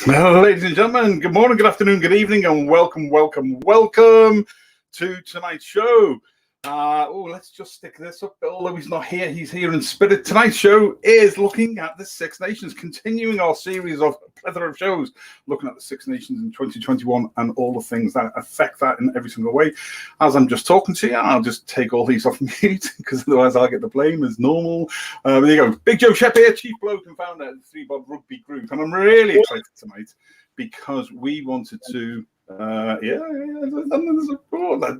Well, ladies and gentlemen, good morning, good afternoon, good evening, and welcome to tonight's show. Let's just stick this up. Although he's not here, he's here in spirit. Tonight's show is looking at the Six Nations, continuing our series of a plethora of shows, looking at the Six Nations in 2021 and all the things that affect that in every single way. As I'm just talking to you, I'll just take all these off mute because otherwise I'll get the blame as normal. There you go. Big Joe Shep here, Chief Bloke and founder of the ThreeBOD Rugby Group. And I'm really excited tonight because we wanted to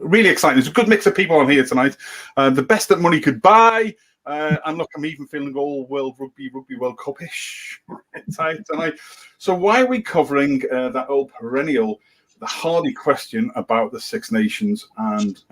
really exciting. There's a good mix of people on here tonight. The best that money could buy. And look, I'm even feeling all World Rugby World Cup-ish tonight. So why are we covering that old perennial, the hardy question about the Six Nations and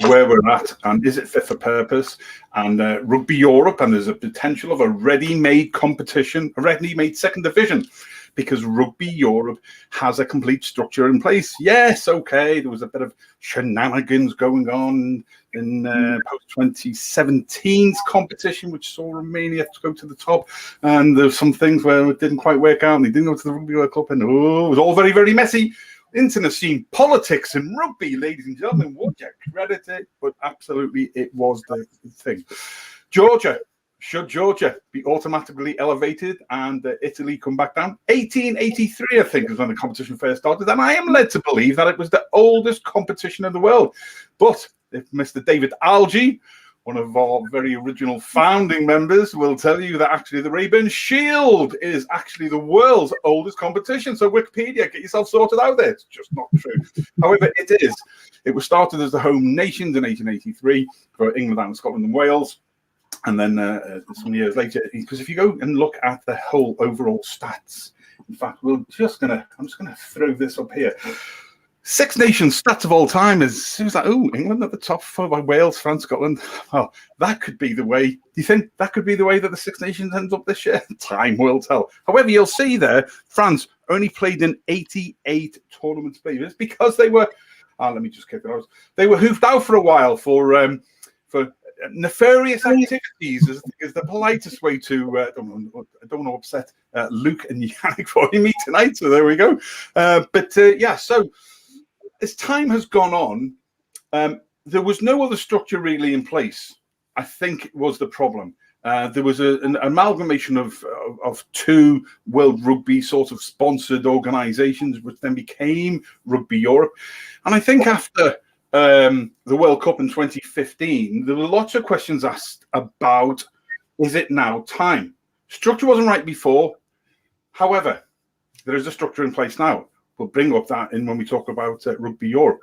where we're at, and is it fit for purpose? And Rugby Europe, and there's a potential of a ready-made competition, a ready-made second division, because Rugby Europe has a complete structure in place. Yes, okay, there was a bit of shenanigans going on in post-2017's competition, which saw Romania to go to the top, and there's some things where it didn't quite work out, and they didn't go to the Rugby World Cup, and it was all very, very messy. Internet scene, politics and rugby, ladies and gentlemen, would you credit it? But absolutely, it was the thing. Should Georgia be automatically elevated and Italy come back down? 1883, I think, was when the competition first started. And I am led to believe that it was the oldest competition in the world. But if Mr. David Algie, one of our very original founding members, will tell you that actually the Rayburn Shield is actually the world's oldest competition. So Wikipedia, get yourself sorted out there. It's just not true. However, it is. It was started as the home nations in 1883 for England and Scotland and Wales. And then some years later, because if you go and look at the whole overall stats, in fact, I'm just gonna throw this up here. Six Nations stats of all time is like, England at the top, followed by Wales, France, Scotland. Well, that could be the way. Do you think that could be the way that the Six Nations ends up this year? Time will tell. However, you'll see there, France only played in 88 tournaments played. It's because they were. Let me just kick it out. They were hoofed out for a while for nefarious activities is the politest way to. I don't want to upset Luke and Yannick for me tonight. So there we go. So as time has gone on, there was no other structure really in place. I think was the problem. There was an amalgamation of two World Rugby sort of sponsored organisations, which then became Rugby Europe. And I think after the World Cup in 2015, there were lots of questions asked about, is it now time? Structure wasn't right before. However, there is a structure in place now. We'll bring up that in when we talk about Rugby Europe.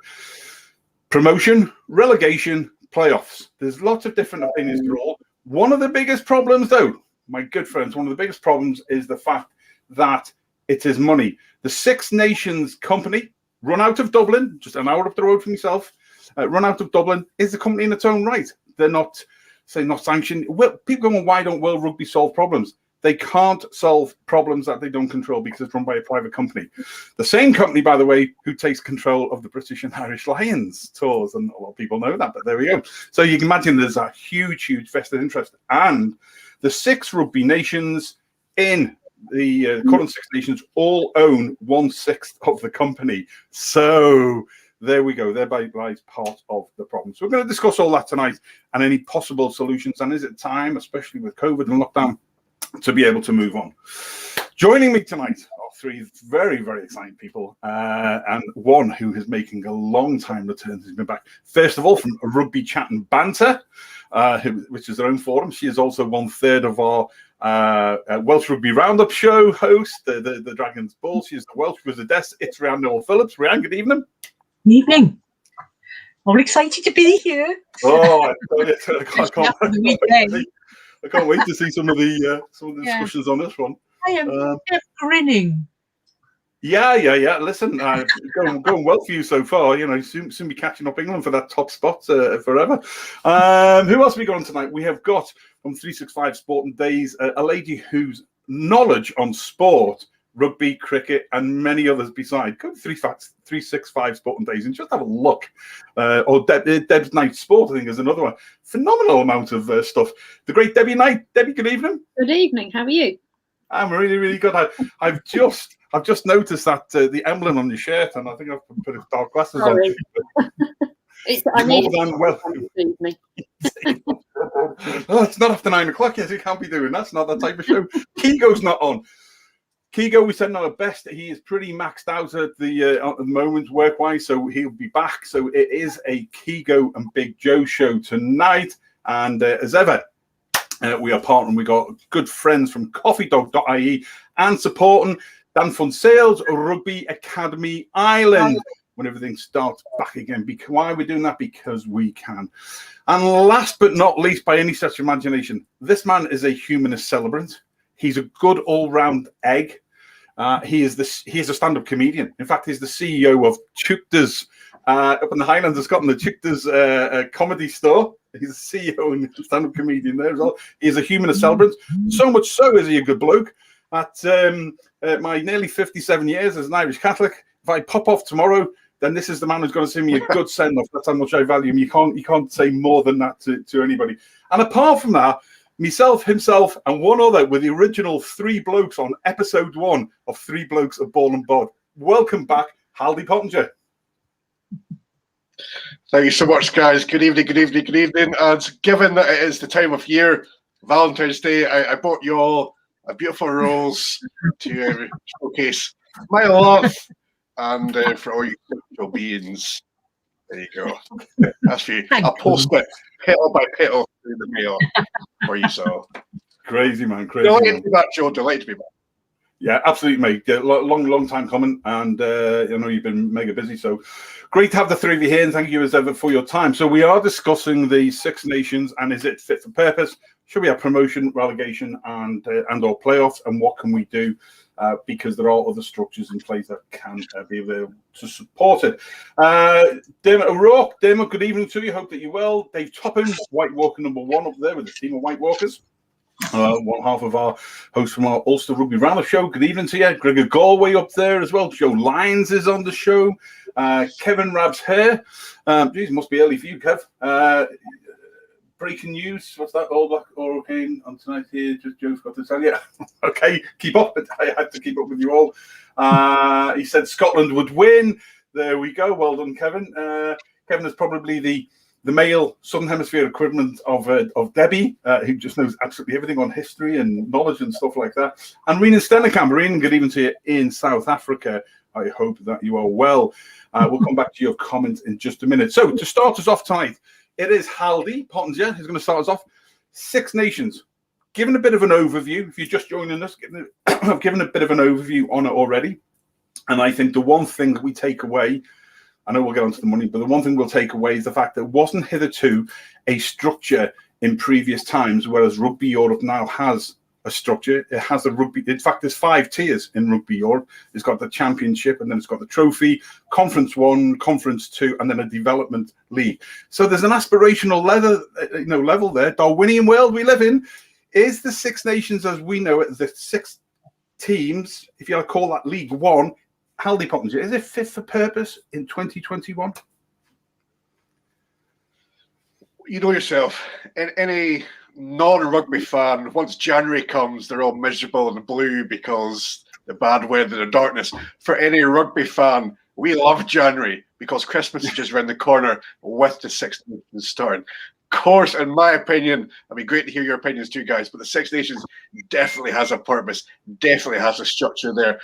Promotion, relegation, playoffs. There's lots of different opinions for all. One of the biggest problems, though, my good friends, one of the biggest problems is the fact that it is money. The Six Nations company, run out of Dublin, just an hour up the road from yourself, run out of Dublin, is a company in its own right. They're not sanctioned. Well, people go, well, why don't World Rugby solve problems? They can't solve problems that they don't control because it's run by a private company. The same company, by the way, who takes control of the British and Irish Lions tours, and a lot of people know that, but there we go. So you can imagine there's a huge vested interest. And the six rugby nations in the current Six Nations all own 1/6 of the company. So there we go. Thereby lies part of the problem. So we're going to discuss all that tonight and any possible solutions. And is it time, especially with COVID and lockdown, to be able to move on? Joining me tonight are three very, very exciting people, and one who is making a long time return. Has been back, first of all, from Rugby Chat and Banter, which is their own forum. She is also 1/3 of our Welsh Rugby Roundup show host, the Dragon's Ball. She is the Welsh Wizardess. It's Rhiannon Noel-Phillips. Rhiannon, good evening. Good evening. All excited to be here. Oh, I can't wait to see some of the discussions on this one. I am grinning. Yeah. Listen, going well for you so far. You know, soon be catching up England for that top spot forever. Who else have we got on tonight? We have got from 365 Sport and Days a lady whose knowledge on sport, rugby, cricket, and many others beside. Go to 365 Sport and Days and just have a look. Or Deb's Night Sport, I think, is another one. Phenomenal amount of stuff. The great Debbie Knight. Debbie, good evening. Good evening. How are you? I'm really, really good. I've just I've just noticed that the emblem on your shirt, and I think I've put dark glasses Sorry. on. I need More than welcome. Oh, it's not after 9 o'clock yet. You can't be doing that. It's not that type of show. Keego's not on. Keego, we sent out our best. He is pretty maxed out at the moment, work-wise, so he'll be back. So it is a Keego and Big Joe show tonight. And as ever, we are partnering. We got good friends from coffeedog.ie and supporting Dan Fun Sales Rugby Academy Ireland. When everything starts back again. Why are we doing that? Because we can. And last but not least, by any stretch of imagination, this man is a humanist celebrant. He's a good all-round egg. He is a stand-up comedian. In fact, he's the CEO of Chukda's up in the Highlands of Scotland, the Chukda's comedy store. He's a CEO and stand-up comedian there as well. He is a humanist celebrant. So much so is he a good bloke. At my nearly 57 years as an Irish Catholic, if I pop off tomorrow, then this is the man who's going to send me a good send-off. That's how much I value him. You can't say more than that to anybody. And apart from that, myself, himself, and one other were the original three blokes on episode 1 of Three Blokes of Ball and Bod. Welcome back, Haldy Pottinger. Thank you so much, guys. Good evening, good evening, good evening. And given that it is the time of year, Valentine's Day, I bought you all a beautiful rose to showcase my love. And for all you little beings, there you go. That's for you. I'll post it petal by petal through the mail for you. So crazy, man. Crazy. Delighted to be back, Joe. Delighted to be back. Yeah, absolutely, mate. Yeah, long time coming, and I know you've been mega busy. So great to have the three of you here, and thank you as ever for your time. So we are discussing the Six Nations, and is it fit for purpose? Should we have promotion, relegation, and or playoffs, and what can we do? Because there are other structures in place that can be available to support it. Dermot O'Rourke, Dermot, good evening to you. Hope that you're well. Dave Topham, White Walker #1 up there with the team of White Walkers. One half of our host from our Ulster Rugby Roundup show. Good evening to you. Gregor Galway up there as well. Joe Lyons is on the show. Kevin Rab's here. Geez, must be early for you, Kev. Breaking news. What's that? All back or okay on tonight here. Just Joe's got to tell you. Okay, keep up. I had to keep up with you all. He said Scotland would win. There we go. Well done, Kevin. Kevin is probably the male Southern Hemisphere equivalent of Debbie, who just knows absolutely everything on history and knowledge and stuff like that. And Rena Stennekamp. Rena, good evening to you in South Africa. I hope that you are well. We'll come back to your comments in just a minute. So to start us off tonight, it is Haldy Pottinger who's going to start us off. Six Nations. Given a bit of an overview, if you're just joining us, I've given a bit of an overview on it already. And I think the one thing we take away, I know we'll get onto the money, but the one thing we'll take away is the fact that it wasn't hitherto a structure in previous times, whereas Rugby Europe now has a structure. It has a rugby. In fact, there's 5 tiers in Rugby Europe. It's got the championship, and then it's got the trophy, Conference 1, Conference 2, and then a development league. So there's an aspirational level there. Darwinian world we live in. Is the Six Nations, as we know it, the 6 teams, if you like to call that League One, Haldy Pottinger, is it fit for purpose in 2021? You know yourself, any non-rugby fan, once January comes, they're all miserable and blue because the bad weather, the darkness. For any rugby fan, we love January because Christmas is just around the corner with the Six Nations starting. Of course, in my opinion, I mean, great to hear your opinions too, guys, but the Six Nations definitely has a purpose, definitely has a structure there.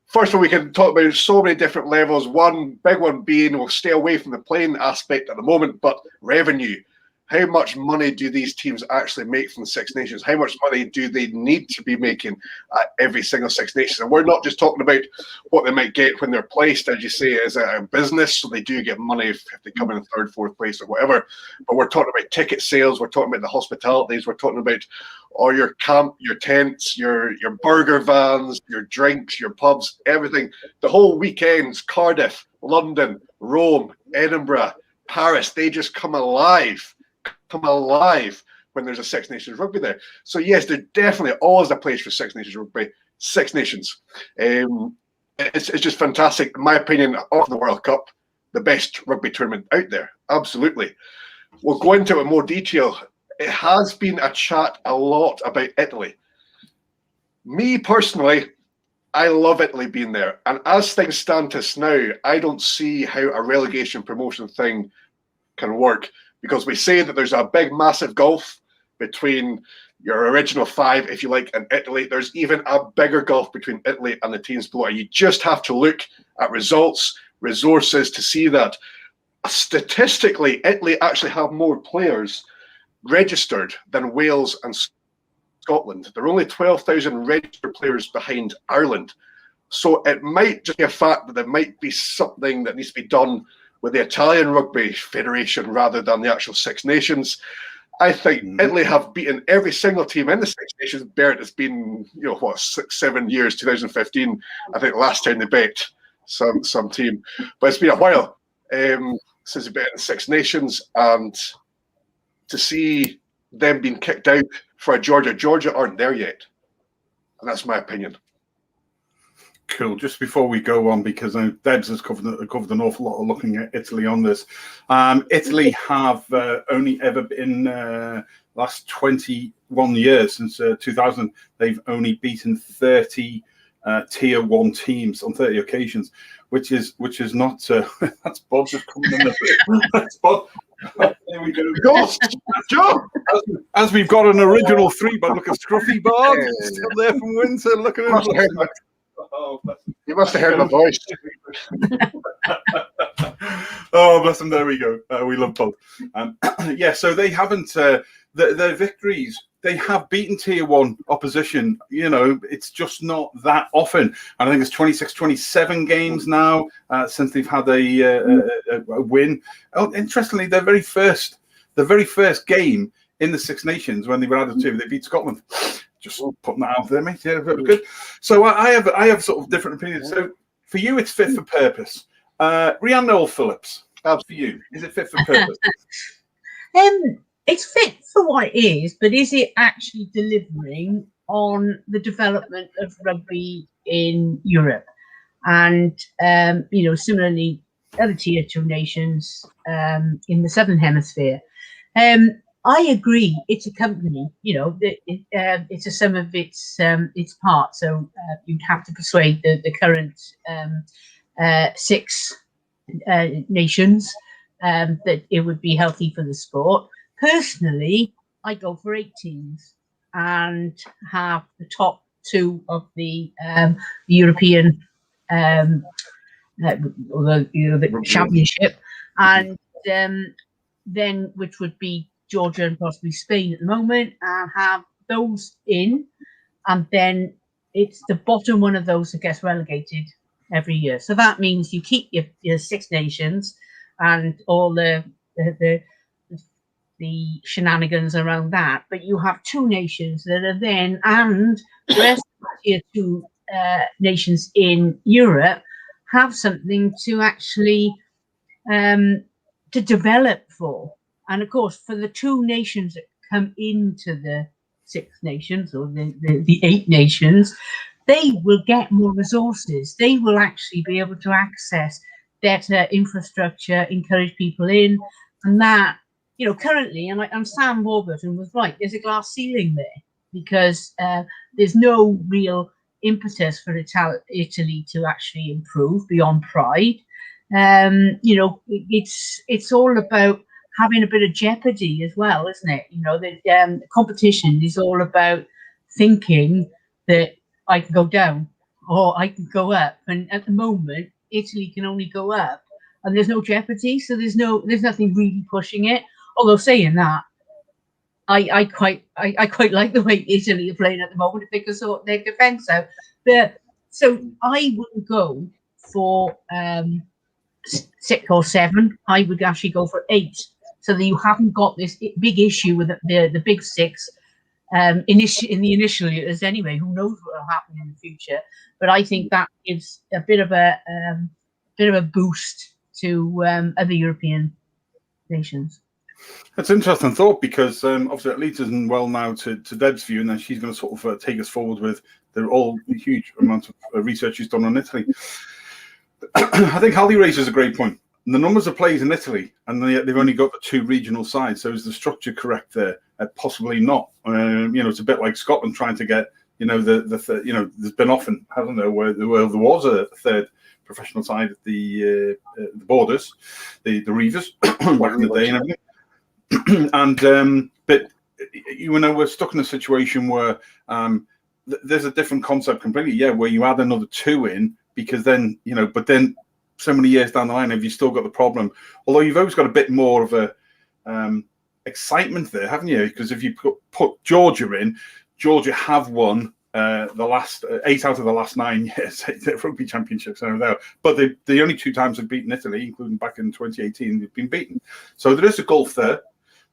First of all, we can talk about so many different levels. One big one being, we'll stay away from the playing aspect at the moment, but revenue. How much money do these teams actually make from the Six Nations? How much money do they need to be making at every single Six Nations? And we're not just talking about what they might get when they're placed, as you say, as a business, so they do get money if they come in 3rd, 4th place or whatever. But we're talking about ticket sales, we're talking about the hospitalities, we're talking about all your camp, your tents, your burger vans, your drinks, your pubs, everything. The whole weekends, Cardiff, London, Rome, Edinburgh, Paris, they just come alive when there's a Six Nations rugby there. So yes, there's definitely always a place for Six Nations rugby. Six Nations. It's just fantastic. In my opinion, of the World Cup, the best rugby tournament out there. Absolutely. We'll go into it in more detail. It has been a chat a lot about Italy. Me personally, I love Italy being there. And as things stand to us now, I don't see how a relegation promotion thing can work, because we say that there's a big, massive gulf between your original 5, if you like, and Italy. There's even a bigger gulf between Italy and the teams below. You just have to look at results, resources to see that. Statistically, Italy actually have more players registered than Wales and Scotland. There are only 12,000 registered players behind Ireland. So it might just be a fact that there might be something that needs to be done with the Italian Rugby Federation rather than the actual Six Nations. I think Italy have beaten every single team in the Six Nations. Bert, it's been, 6-7 years, 2015, I think last time they beat some team. But it's been a while since they beat in the Six Nations, and to see them being kicked out for Georgia aren't there yet. And that's my opinion. Cool. Just before we go on, because Debs has covered an awful lot of looking at Italy on this. Italy have only ever been last 21 years, since 2000, they've only beaten 30 tier 1 teams on 30 occasions, which is not that's Bob just coming in there. That's Bob. There we go. Joe! As we've got an original ThreeBOD, look at Scruffy Bob, still there from winter, looking at him. You must have heard my voice. Oh, bless them. There we go. We love Bob. Yeah, so they haven't, their victories, they have beaten tier 1 opposition. It's just not that often. And I think it's 26, 27 games now since they've had a win. Oh, interestingly, the very first game in the Six Nations, when they were added to, they beat Scotland. Just putting that out there, mate. Yeah, that was good. So I have sort of different opinions. So for you, it's fit for purpose. Rhiannon Noel-Phillips, for you, is it fit for purpose? It's fit for what it is, but is it actually delivering on the development of rugby in Europe? And similarly, other tier 2 nations in the Southern Hemisphere. I agree. It's a company, it's a sum of its parts. So you'd have to persuade the current 6 nations that it would be healthy for the sport. Personally, I go for 8 teams and have the top 2 of the European the championship, and then which would be Georgia and possibly Spain at the moment, and have those in, and then it's the bottom one of those that gets relegated every year. So that means you keep your 6 nations and all the shenanigans around that, but you have 2 nations that are then, and the rest of the tier 2 nations in Europe have something to actually to develop for. And of course, for the 2 nations that come into the 6 nations or the 8 nations, they will get more resources. They will actually be able to access better infrastructure, encourage people in, and that, currently, and Sam Warburton was right, there's a glass ceiling there, because there's no real impetus for Italy to actually improve beyond pride. It's all about having a bit of jeopardy as well, isn't it? The competition is all about thinking that I can go down or I can go up, and at the moment Italy can only go up, and there's no jeopardy, so there's nothing really pushing it. Although saying that, I quite like the way Italy are playing at the moment, if they can sort their defence out. So I wouldn't go for 6 or 7. I would actually go for 8, so that you haven't got this big issue with the big 6 in the initial years anyway. Who knows what will happen in the future? But I think that gives a bit of a boost to other European nations. That's an interesting thought, because obviously it leads us well now to Deb's view, and then she's going to sort of take us forward with all huge amounts of research she's done on Italy. I think Hallie raises a great point. And the numbers of players in Italy, and they've only got the 2 regional sides. So is the structure correct there? Possibly not. It's a bit like Scotland trying to get You know, there's been often, I don't know, where there was a third professional side at the Borders, the Reavers, back in the day and everything. And but you know, we're stuck in a situation where there's a different concept completely. Yeah, where you add another 2 in, because then, you know, but then so many years down the line, have you still got the problem? Although you've always got a bit more of a excitement there, haven't you? Because if you put Georgia in, Georgia have won the last 8 out of the last 9 years rugby championships. But the only 2 times they've beaten Italy, including back in 2018, they've been beaten. So there is a gulf there.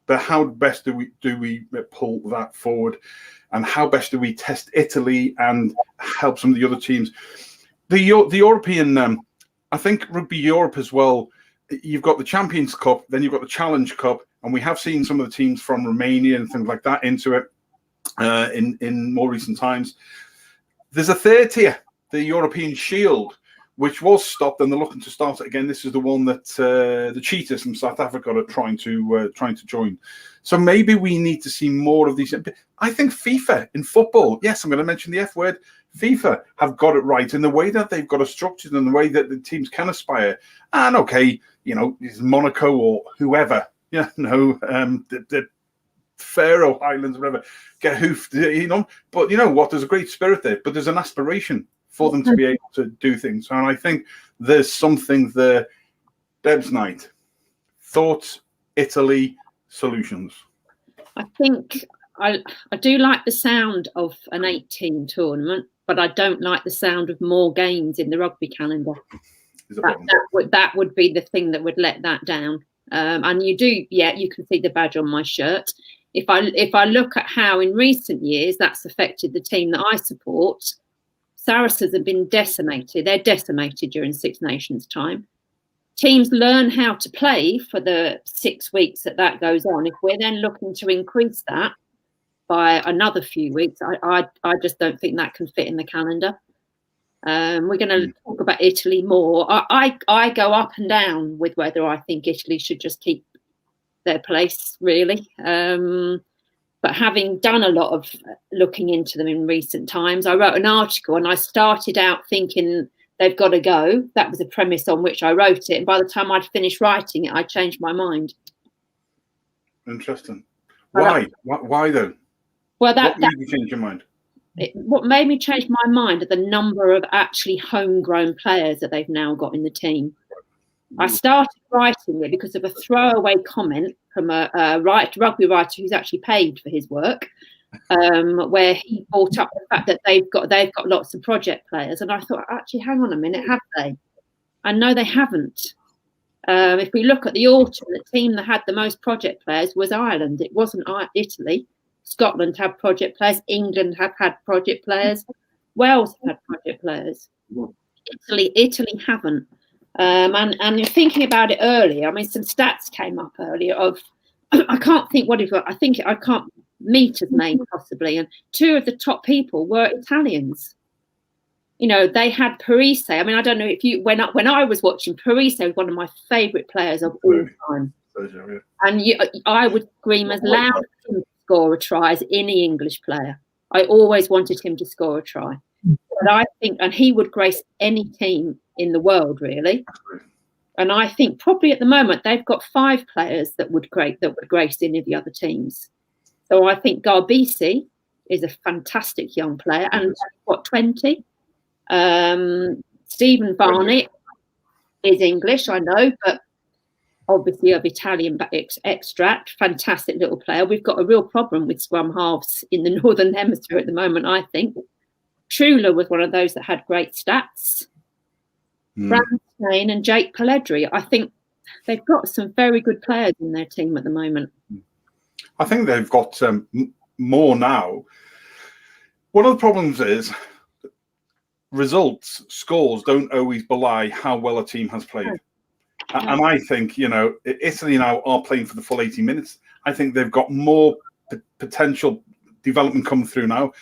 But how best do we pull that forward, and how best do we test Italy and help some of the other teams? The European, I think Rugby Europe as well. You've got the Champions Cup, then you've got the Challenge Cup, and we have seen some of the teams from Romania and things like that into it in more recent times. There's a third tier, the European Shield, which was stopped, and they're looking to start it again. This is the one that the Cheetahs from South Africa are trying to join. So maybe we need to see more of these. I think FIFA in football, yes, I'm going to mention the F word. FIFA have got it right in the way that they've got it structured and the way that the teams can aspire. And okay, you know, it's Monaco or whoever, you know, the Faroe Islands, whatever, get hoofed, you know. But you know what? There's a great spirit there, but there's an aspiration for them to be able to do things. And I think there's something there. Deb's Night. Thoughts, Italy, solutions. I think I do like the sound of an 8-team tournament, but I don't like the sound of more games in the rugby calendar. That would be the thing that would let that down. And you do, yeah, you can see the badge on my shirt. If I look at how in recent years that's affected the team that I support, Saracens have been decimated. They're decimated during Six Nations time. Teams learn how to play for the 6 weeks that goes on. If we're then looking to increase that by another few weeks, I just don't think that can fit in the calendar. We're going to talk about Italy more. I go up and down with whether I think Italy should just keep their place, really. But having done a lot of looking into them in recent times, I wrote an article and I started out thinking they've got to go. That was the premise on which I wrote it. And by the time I'd finished writing it, I changed my mind. Interesting. Why? Why though? Well, what made you change your mind? What made me change my mind are the number of actually homegrown players that they've now got in the team. I started writing it because of a throwaway comment from a rugby writer who's actually paid for his work, where he brought up the fact that they've got lots of project players, and I thought, actually, hang on a minute, have they? And no, they haven't. If we look at the autumn, the team that had the most project players was Ireland. It wasn't Italy. Scotland had project players. England have had project players. Wales have had project players. Italy haven't. And thinking about it earlier, I mean, some stats came up earlier of, I can't think what it was. I can't meters made possibly. And 2 of the top people were Italians. You know, they had Parise. I mean, I don't know if you, when I was watching, Parise was one of my favourite players of all time. And I would scream as loud as him to score a try as any English player. I always wanted him to score a try. But I think, and he would grace any team in the world, really. And I think probably at the moment they've got 5 players that would grace any of the other teams. So I think Garbisi is a fantastic young player, and what, 20? Stephen Varney is English, I know, but obviously of Italian extract. Fantastic little player. We've got a real problem with scrum halves in the Northern Hemisphere at the moment, I think. Trula was one of those that had great stats. Ramsden and Jake Pelledri. I think they've got some very good players in their team at the moment. I think they've got more now. One of the problems is results, scores don't always belie how well a team has played. And I think, you know, Italy now are playing for the full 80 minutes. I think they've got more potential development coming through now.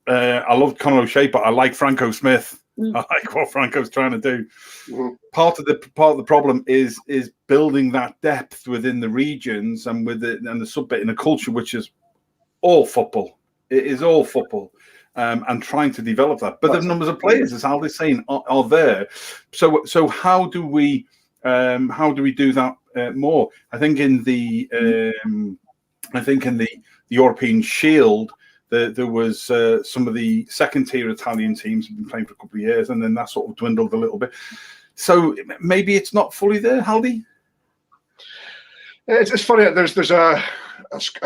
I love Conor O'Shea, but I like Franco Smith. I like what Franco's trying to do. Part of the problem is building that depth within the regions and with and the sub-bit in a culture which is all football. It is all football. and trying to develop that. But the numbers of players, as Aldi's saying, are there. So how do we do that more? I think in the European Shield, there was some of the second-tier Italian teams have been playing for a couple of years, and then that sort of dwindled a little bit. So maybe it's not fully there, Haldy? It's funny. There's a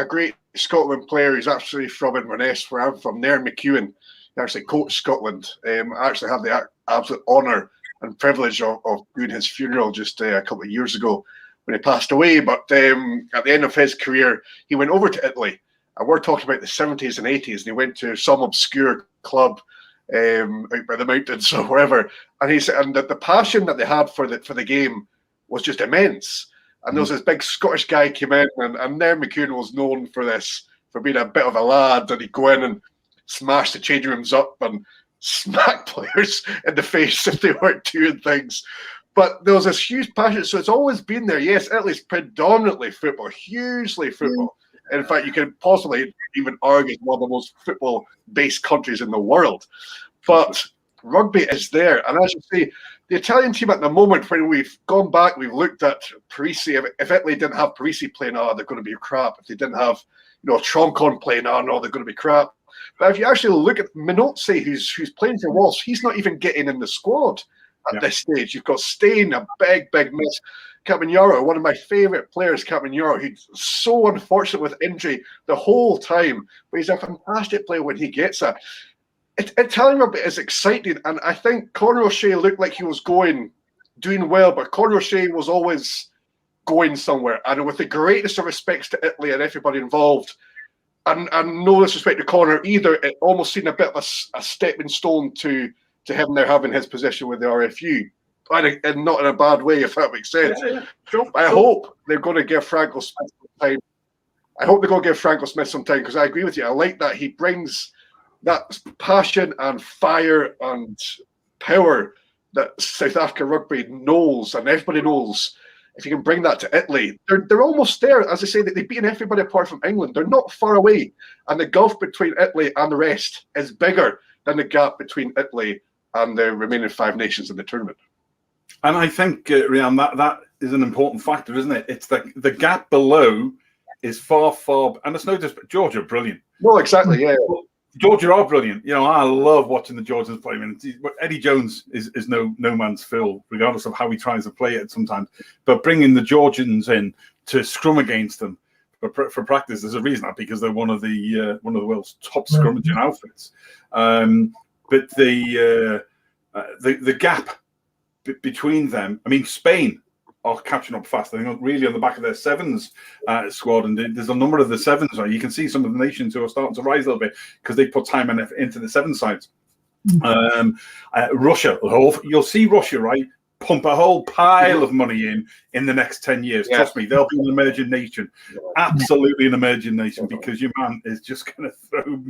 great Scotland player who's actually from Inverness, where I'm from, Nairn McEwen. He actually coached Scotland. I actually had the absolute honour and privilege of doing his funeral just a couple of years ago when he passed away. But at the end of his career, he went over to Italy. And we're talking about the 70s and 80s, and he went to some obscure club out by the mountains or wherever. And he said, and the passion that they had for the game was just immense. And there was this big Scottish guy came in, and Nairn McEwen was known for being a bit of a lad, and he'd go in and smash the changing rooms up and smack players in the face if they weren't doing things. But there was this huge passion, so it's always been there. Yes, Italy's predominantly football, hugely football. In fact, you could possibly even argue it's one of the most football-based countries in the world. But rugby is there. And as you say, the Italian team at the moment, when we've gone back, we've looked at Parisi. If Italy didn't have Parisi playing, they're going to be crap. If they didn't have, Troncon playing, they're going to be crap. But if you actually look at Minozzi, who's playing for Wolves, he's not even getting in the squad at this stage. You've got Stain, a big miss. Campagnaro, one of my favourite players, Campagnaro, who's so unfortunate with injury the whole time, but he's a fantastic player when he gets it. Italian rugby is exciting, and I think Conor O'Shea looked like he was doing well, but Conor O'Shea was always going somewhere. And with the greatest of respects to Italy and everybody involved, and no disrespect to Conor either, it almost seemed a bit of a stepping stone to him now having his position with the RFU. And not in a bad way, if that makes sense. I hope they're going to give Franco Smith some time. Because I agree with you. I like that he brings that passion and fire and power that South Africa rugby knows, and everybody knows. If you can bring that to Italy, they're almost there. As I say, they've beaten everybody apart from England. They're not far away, and the gulf between Italy and the rest is bigger than the gap between Italy and the remaining 5 nations in the tournament. And I think, Rian, that is an important factor, isn't it? It's the gap below is far, and it's no just Georgia are brilliant. No, exactly, yeah. Georgia are brilliant. I love watching the Georgians play. I mean, Eddie Jones is no man's Phil, regardless of how he tries to play it sometimes. But bringing the Georgians in to scrum against them for practice, there's a reason that, because they're one of the world's top scrummaging outfits. But the gap between them, I mean, Spain are catching up fast. They're really on the back of their sevens squad, and there's a number of the sevens. You can see some of the nations who are starting to rise a little bit because they put time and effort into the seven sides. Russia, you'll see Russia, right, pump a whole pile of money in the next 10 years. Yeah. Trust me, they'll be an emerging nation, absolutely an emerging nation, because your man is just going to throw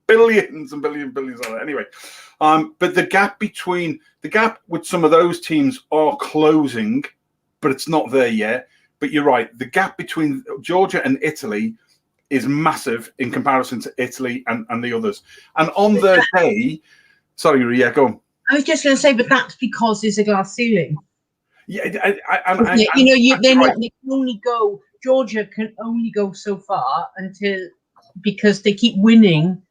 billions and billions on it. Anyway, but the gap with some of those teams are closing, but it's not there yet. But you're right, the gap between Georgia and Italy is massive in comparison to Italy and the others. And on their day, sorry, Ria, go on. I was just going to say, but that's because there's a glass ceiling. Yeah, Georgia can only go so far because they keep winning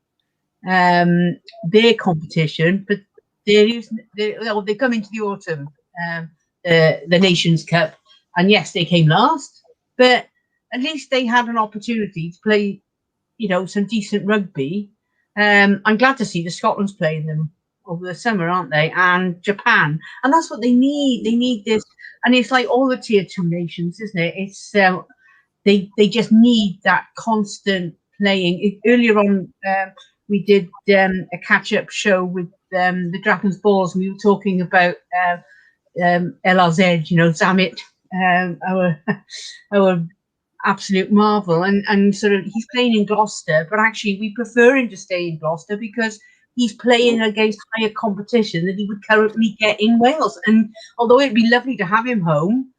their competition, but they come into the autumn, the Nations Cup, and yes, they came last, but at least they had an opportunity to play, some decent rugby. I'm glad to see the Scotland's playing them over the summer, aren't they? And Japan, and that's what they need. They need this, and it's like all the tier 2 nations, isn't it? It's they just need that constant playing. Earlier on, we did a catch-up show with the Dragons Balls, and we were talking about LRZ, Zammit, our absolute marvel, and sort of he's playing in Gloucester, but actually we prefer him to stay in Gloucester because he's playing against higher competition than he would currently get in Wales. And although it'd be lovely to have him home,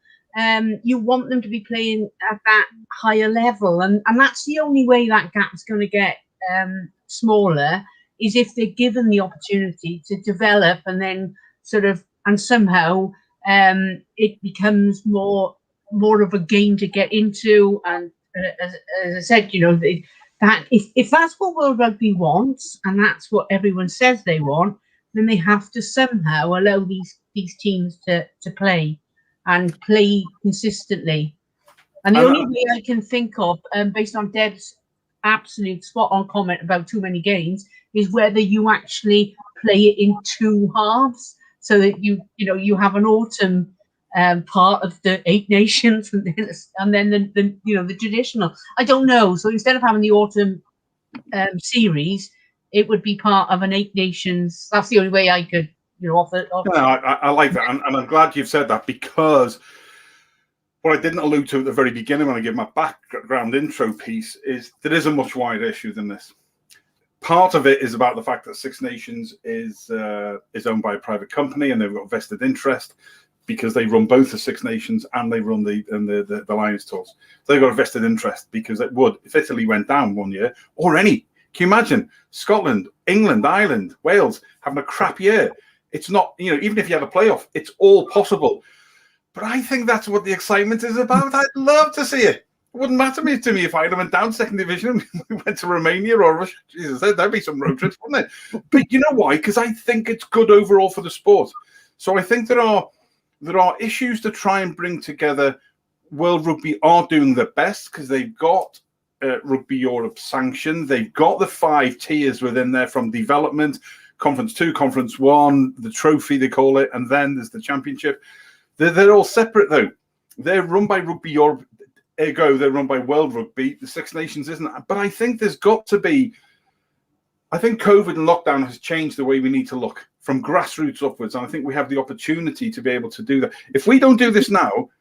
you want them to be playing at that higher level, and that's the only way that gap's going to get smaller, is if they're given the opportunity to develop and then and somehow it becomes more of a game to get into. And as I said, that if that's what World Rugby wants and that's what everyone says they want, then they have to somehow allow these teams to play and play consistently. And the only way I can think of, based on Deb's absolute spot-on comment about too many games, is whether you actually play it in 2 halves, so that you have an autumn part of the 8 nations and then the traditional. I don't know. So instead of having the autumn series, it would be part of an 8 nations. That's the only way I could offer. No, I like that, and I'm glad you've said that, because what I didn't allude to at the very beginning when I gave my background intro piece is there is a much wider issue than this. Part of it is about the fact that Six Nations is owned by a private company, and they've got vested interest because they run both the Six Nations and they run the Lions Tours. So they've got a vested interest, because it would, if Italy went down one year, or any, can you imagine Scotland, England, Ireland, Wales having a crap year? It's not, even if you had a playoff, it's all possible. But I think that's what the excitement is about. I'd love to see it. It wouldn't matter to me if I went down 2nd division and we went to Romania or Russia. Jesus, there'd be some road trips, wouldn't it? But you know why? Because I think it's good overall for the sport. So I think there are issues to try and bring together. World Rugby are doing their best because they've got Rugby Europe sanctioned. They've got the 5 tiers within there, from development, Conference 2, Conference 1, the trophy they call it, and then there's the championship. They're all separate, though. They're run by Rugby Europe, ergo they're run by World Rugby. The Six Nations isn't. But I think there's got to be... I think COVID and lockdown has changed the way we need to look from grassroots upwards, and I think we have the opportunity to be able to do that. If we don't do this now,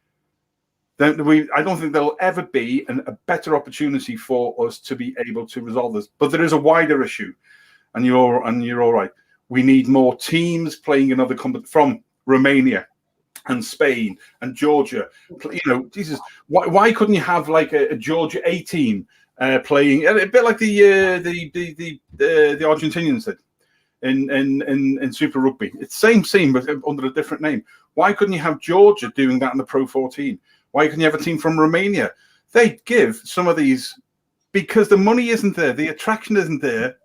then I don't think there'll ever be a better opportunity for us to be able to resolve this. But there is a wider issue, and you're all right. We need more teams playing in other from Romania and Spain and Georgia. Jesus, why couldn't you have like a Georgia A team playing a bit like the Argentinians did in Super Rugby? It's same scene but under a different name. Why couldn't you have Georgia doing that in the Pro 14? Why couldn't you have a team from Romania? They give some of these, because the money isn't there, the attraction isn't there,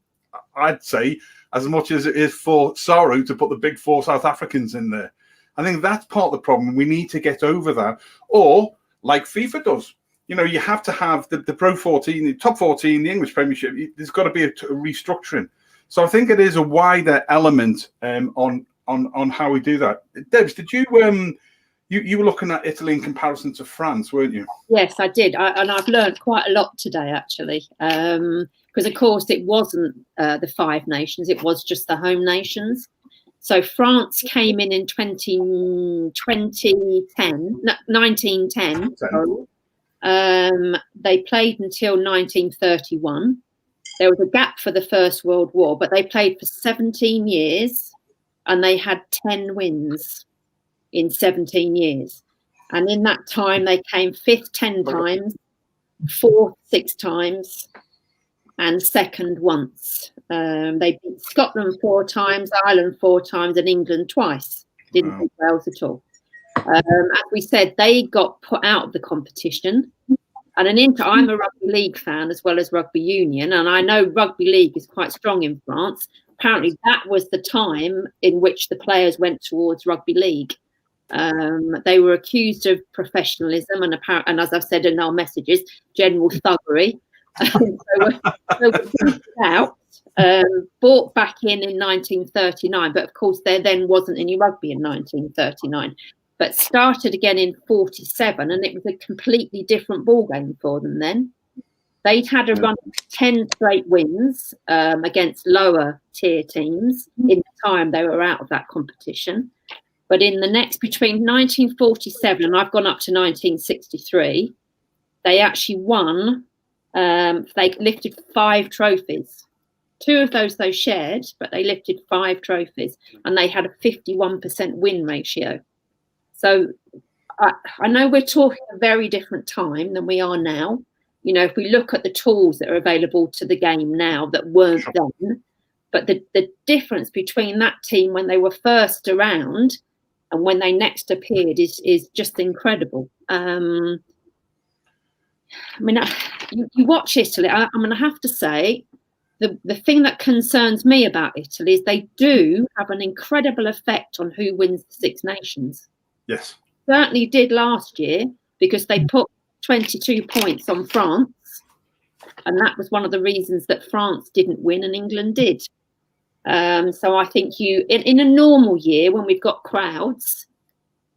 I'd say, as much as it is for Saru to put the big 4 South Africans in there. I think that's part of the problem. We need to get over that. Or, like FIFA does, you have to have the Pro 14, the top 14, the English Premiership. There's got to be a restructuring. So I think it is a wider element on how we do that. Debs, did you you were looking at Italy in comparison to France, weren't you? Yes, I did, and I've learned quite a lot today, actually, because of course it wasn't the 5 nations; it was just the home nations. So France came in 1910. They played until 1931. There was a gap for the First World War, but they played for 17 years and they had 10 wins in 17 years. And in that time, they came 5th 10 times, 4th 6 times, and 2nd once. They beat Scotland 4 times, Ireland 4 times, and England twice. Didn't beat Wales at all. As we said, they got put out of the competition. And I'm a rugby league fan as well as rugby union, and I know rugby league is quite strong in France. Apparently, that was the time in which the players went towards rugby league. They were accused of professionalism and as I've said in our messages, general thuggery. So were out, brought back in 1939, but of course there then wasn't any rugby in 1939. But started again in 47, and it was a completely different ballgame for them then. They'd had a run of 10 straight wins against lower tier teams in the time they were out of that competition. But in the between 1947 and I've gone up to 1963, they actually won. They lifted 5 trophies. 2 of those they shared, but they lifted 5 trophies, and they had a 51% win ratio. So I know we're talking a very different time than we are now. If we look at the tools that are available to the game now that weren't then, But the difference between that team when they were first around and when they next appeared is just incredible. I mean, you watch Italy. I'm going to have to say the thing that concerns me about Italy is they do have an incredible effect on who wins the Six Nations. Yes. Certainly did last year, because they put 22 points on France, and that was one of the reasons that France didn't win and England did. So I think in a normal year when we've got crowds,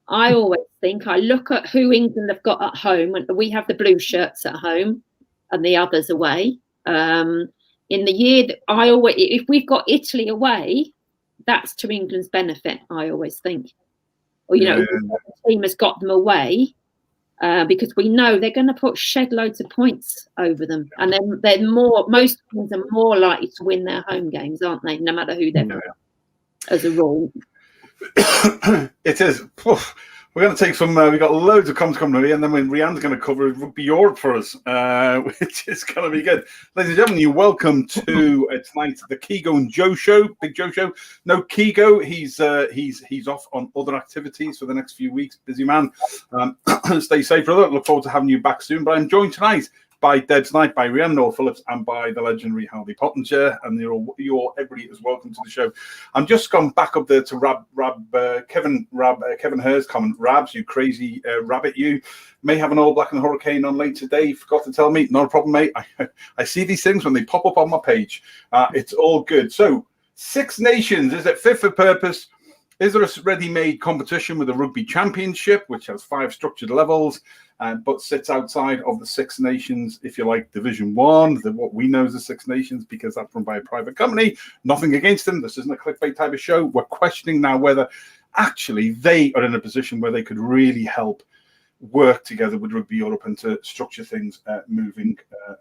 I look at who England have got at home, and we have the blue shirts at home and the others away. In the year that if we've got Italy away, that's to England's benefit, I always think. Or, the team has got them away because we know they're going to shed loads of points over them. And then most teams are more likely to win their home games, aren't they? No matter who they're as a rule. It is. Oof. We're going to take some. We've got loads of comments coming here, and then Rianne's going to cover Rugby Europe for us, which is going to be good. Ladies and gentlemen, you're welcome to tonight the Keego and Joe show, Big Joe show. No Keego, he's off on other activities for the next few weeks. Busy man. Stay safe, brother. Look forward to having you back soon. But I'm joined tonight by Dead Tonight, by Rianne Noel Phillips, and by the legendary Haldy Pottinger, and everybody is welcome to the show. I'm just gone back up there to Kevin Hur's comment. Rabs, you crazy rabbit, you may have an All Black and Hurricane on late today. Forgot to tell me. Not a problem, mate. I see these things when they pop up on my page. It's all good. So, Six Nations, is it fit for purpose? Is there a ready-made competition with the Rugby Championship, which has 5 structured levels, but sits outside of the Six Nations, if you like, Division 1, what we know as the Six Nations, because that's run by a private company. Nothing against them. This isn't a clickbait type of show. We're questioning now whether actually they are in a position where they could really help work together with Rugby Europe and to structure things moving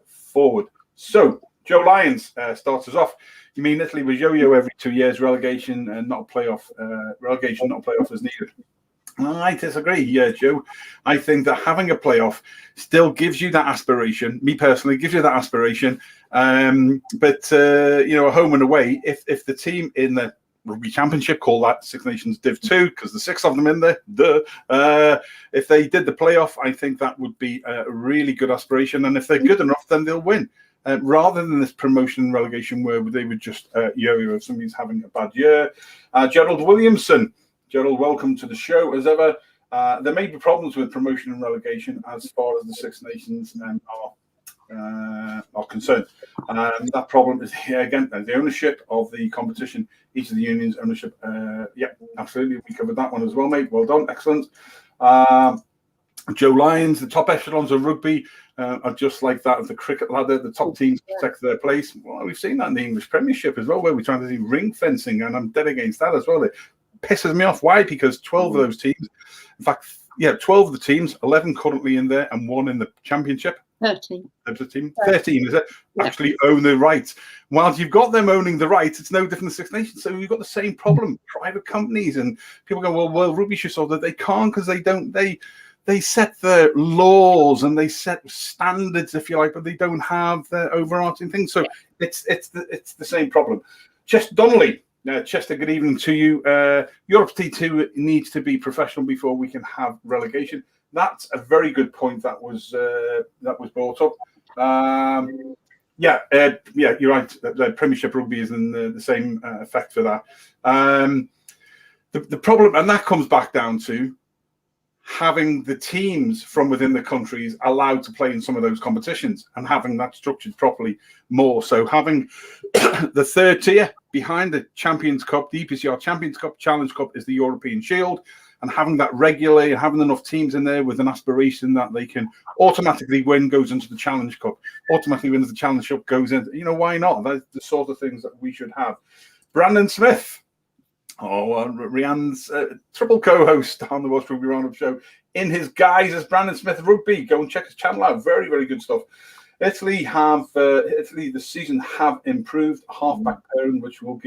forward. So, Joe Lyons starts us off. You mean Italy was yo-yo every 2 years, relegation and not a playoff? Relegation, not a playoff is needed. I disagree, yeah, Joe. I think that having a playoff still gives you that aspiration. Me personally, gives you that aspiration. But a home and away. If the team in the Rugby Championship, call that Six Nations Div 2, because there's 6 of them in there. If they did the playoff, I think that would be a really good aspiration. And if they're good enough, then they'll win. Rather than this promotion and relegation where they would just yo-yo if somebody's having a bad year. Gerald Williamson. Gerald, welcome to the show. As ever, there may be problems with promotion and relegation as far as the Six Nations are concerned. That problem is, again, the ownership of the competition, each of the unions' ownership. Yeah, absolutely. We covered that one as well, mate. Well done. Excellent. Joe Lyons, the top echelons of rugby are just like that of the cricket ladder. The top teams protect their place. Well, we've seen that in the English Premiership as well, where we're trying to do ring fencing, and I'm dead against that as well. It pisses me off. Why? Because 12 of those teams, in fact, 12 of the teams, 11 currently in there and 1 in the Championship. 13. 13, is it? Yeah. Actually own the rights. While you've got them owning the rights, it's no different than Six Nations. So you've got the same problem. Private companies, and people go, well, rugby should solve that. They can't, because they set the laws and they set standards, if you like, but they don't have the overarching thing. So it's the same problem. Chester Donnelly. Chester, good evening to you. Europe T2 needs to be professional before we can have relegation. That's a very good point that was brought up. You're right. The Premiership Rugby is in the same effect for that. The problem, and that comes back down to having the teams from within the countries allowed to play in some of those competitions and having that structured properly more. So having the third tier behind the Champions Cup, the EPCR Champions Cup, Challenge Cup is the European Shield, and having that regularly and having enough teams in there with an aspiration that they can automatically win goes into the Challenge Cup, automatically wins the Challenge Cup goes in. Why not? That's the sort of things that we should have. Brandon Smith. Rianne's triple co-host on the Welsh Rugby Roundup show in his guise as Brandon Smith Rugby. Go and check his channel out. Very, very good stuff. Italy this season have improved halfback pairing, which will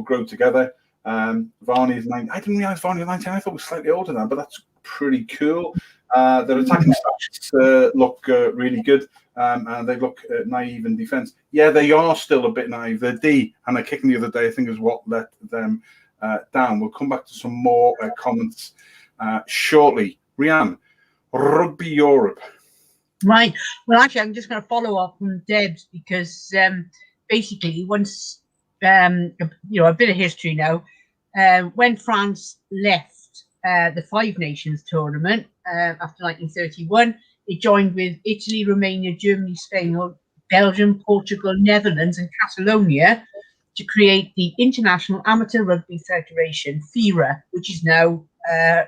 grow together. Varney is 9. I didn't realize Varney was 19. I thought it was slightly older than that, but that's pretty cool. Their attacking stats look really good, and they look naive in defence. Yeah, they are still a bit naive. Their D and their kicking the other day, I think, is what let them down. We'll come back to some more comments shortly. Rhiannon, Rugby Europe. Right. Well, actually, I'm just going to follow up on Deb's because basically, once a bit of history now. When France left the Five Nations tournament after 1931, it joined with Italy, Romania, Germany, Spain, Belgium, Portugal, Netherlands, and Catalonia to create the International Amateur Rugby Federation, FIRA, which is now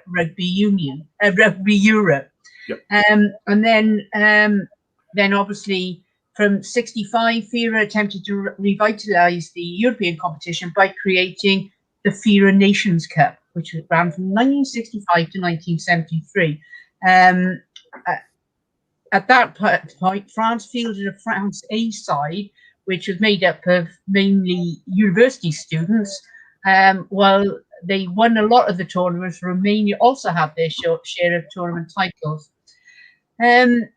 Rugby Europe. Yep. And then obviously from 65, FIRA attempted to revitalise the European competition by creating the FIRA Nations Cup, which ran from 1965 to 1973. At that point, France fielded a France A side, which was made up of mainly university students. While they won a lot of the tournaments, Romania also had their share of tournament titles. In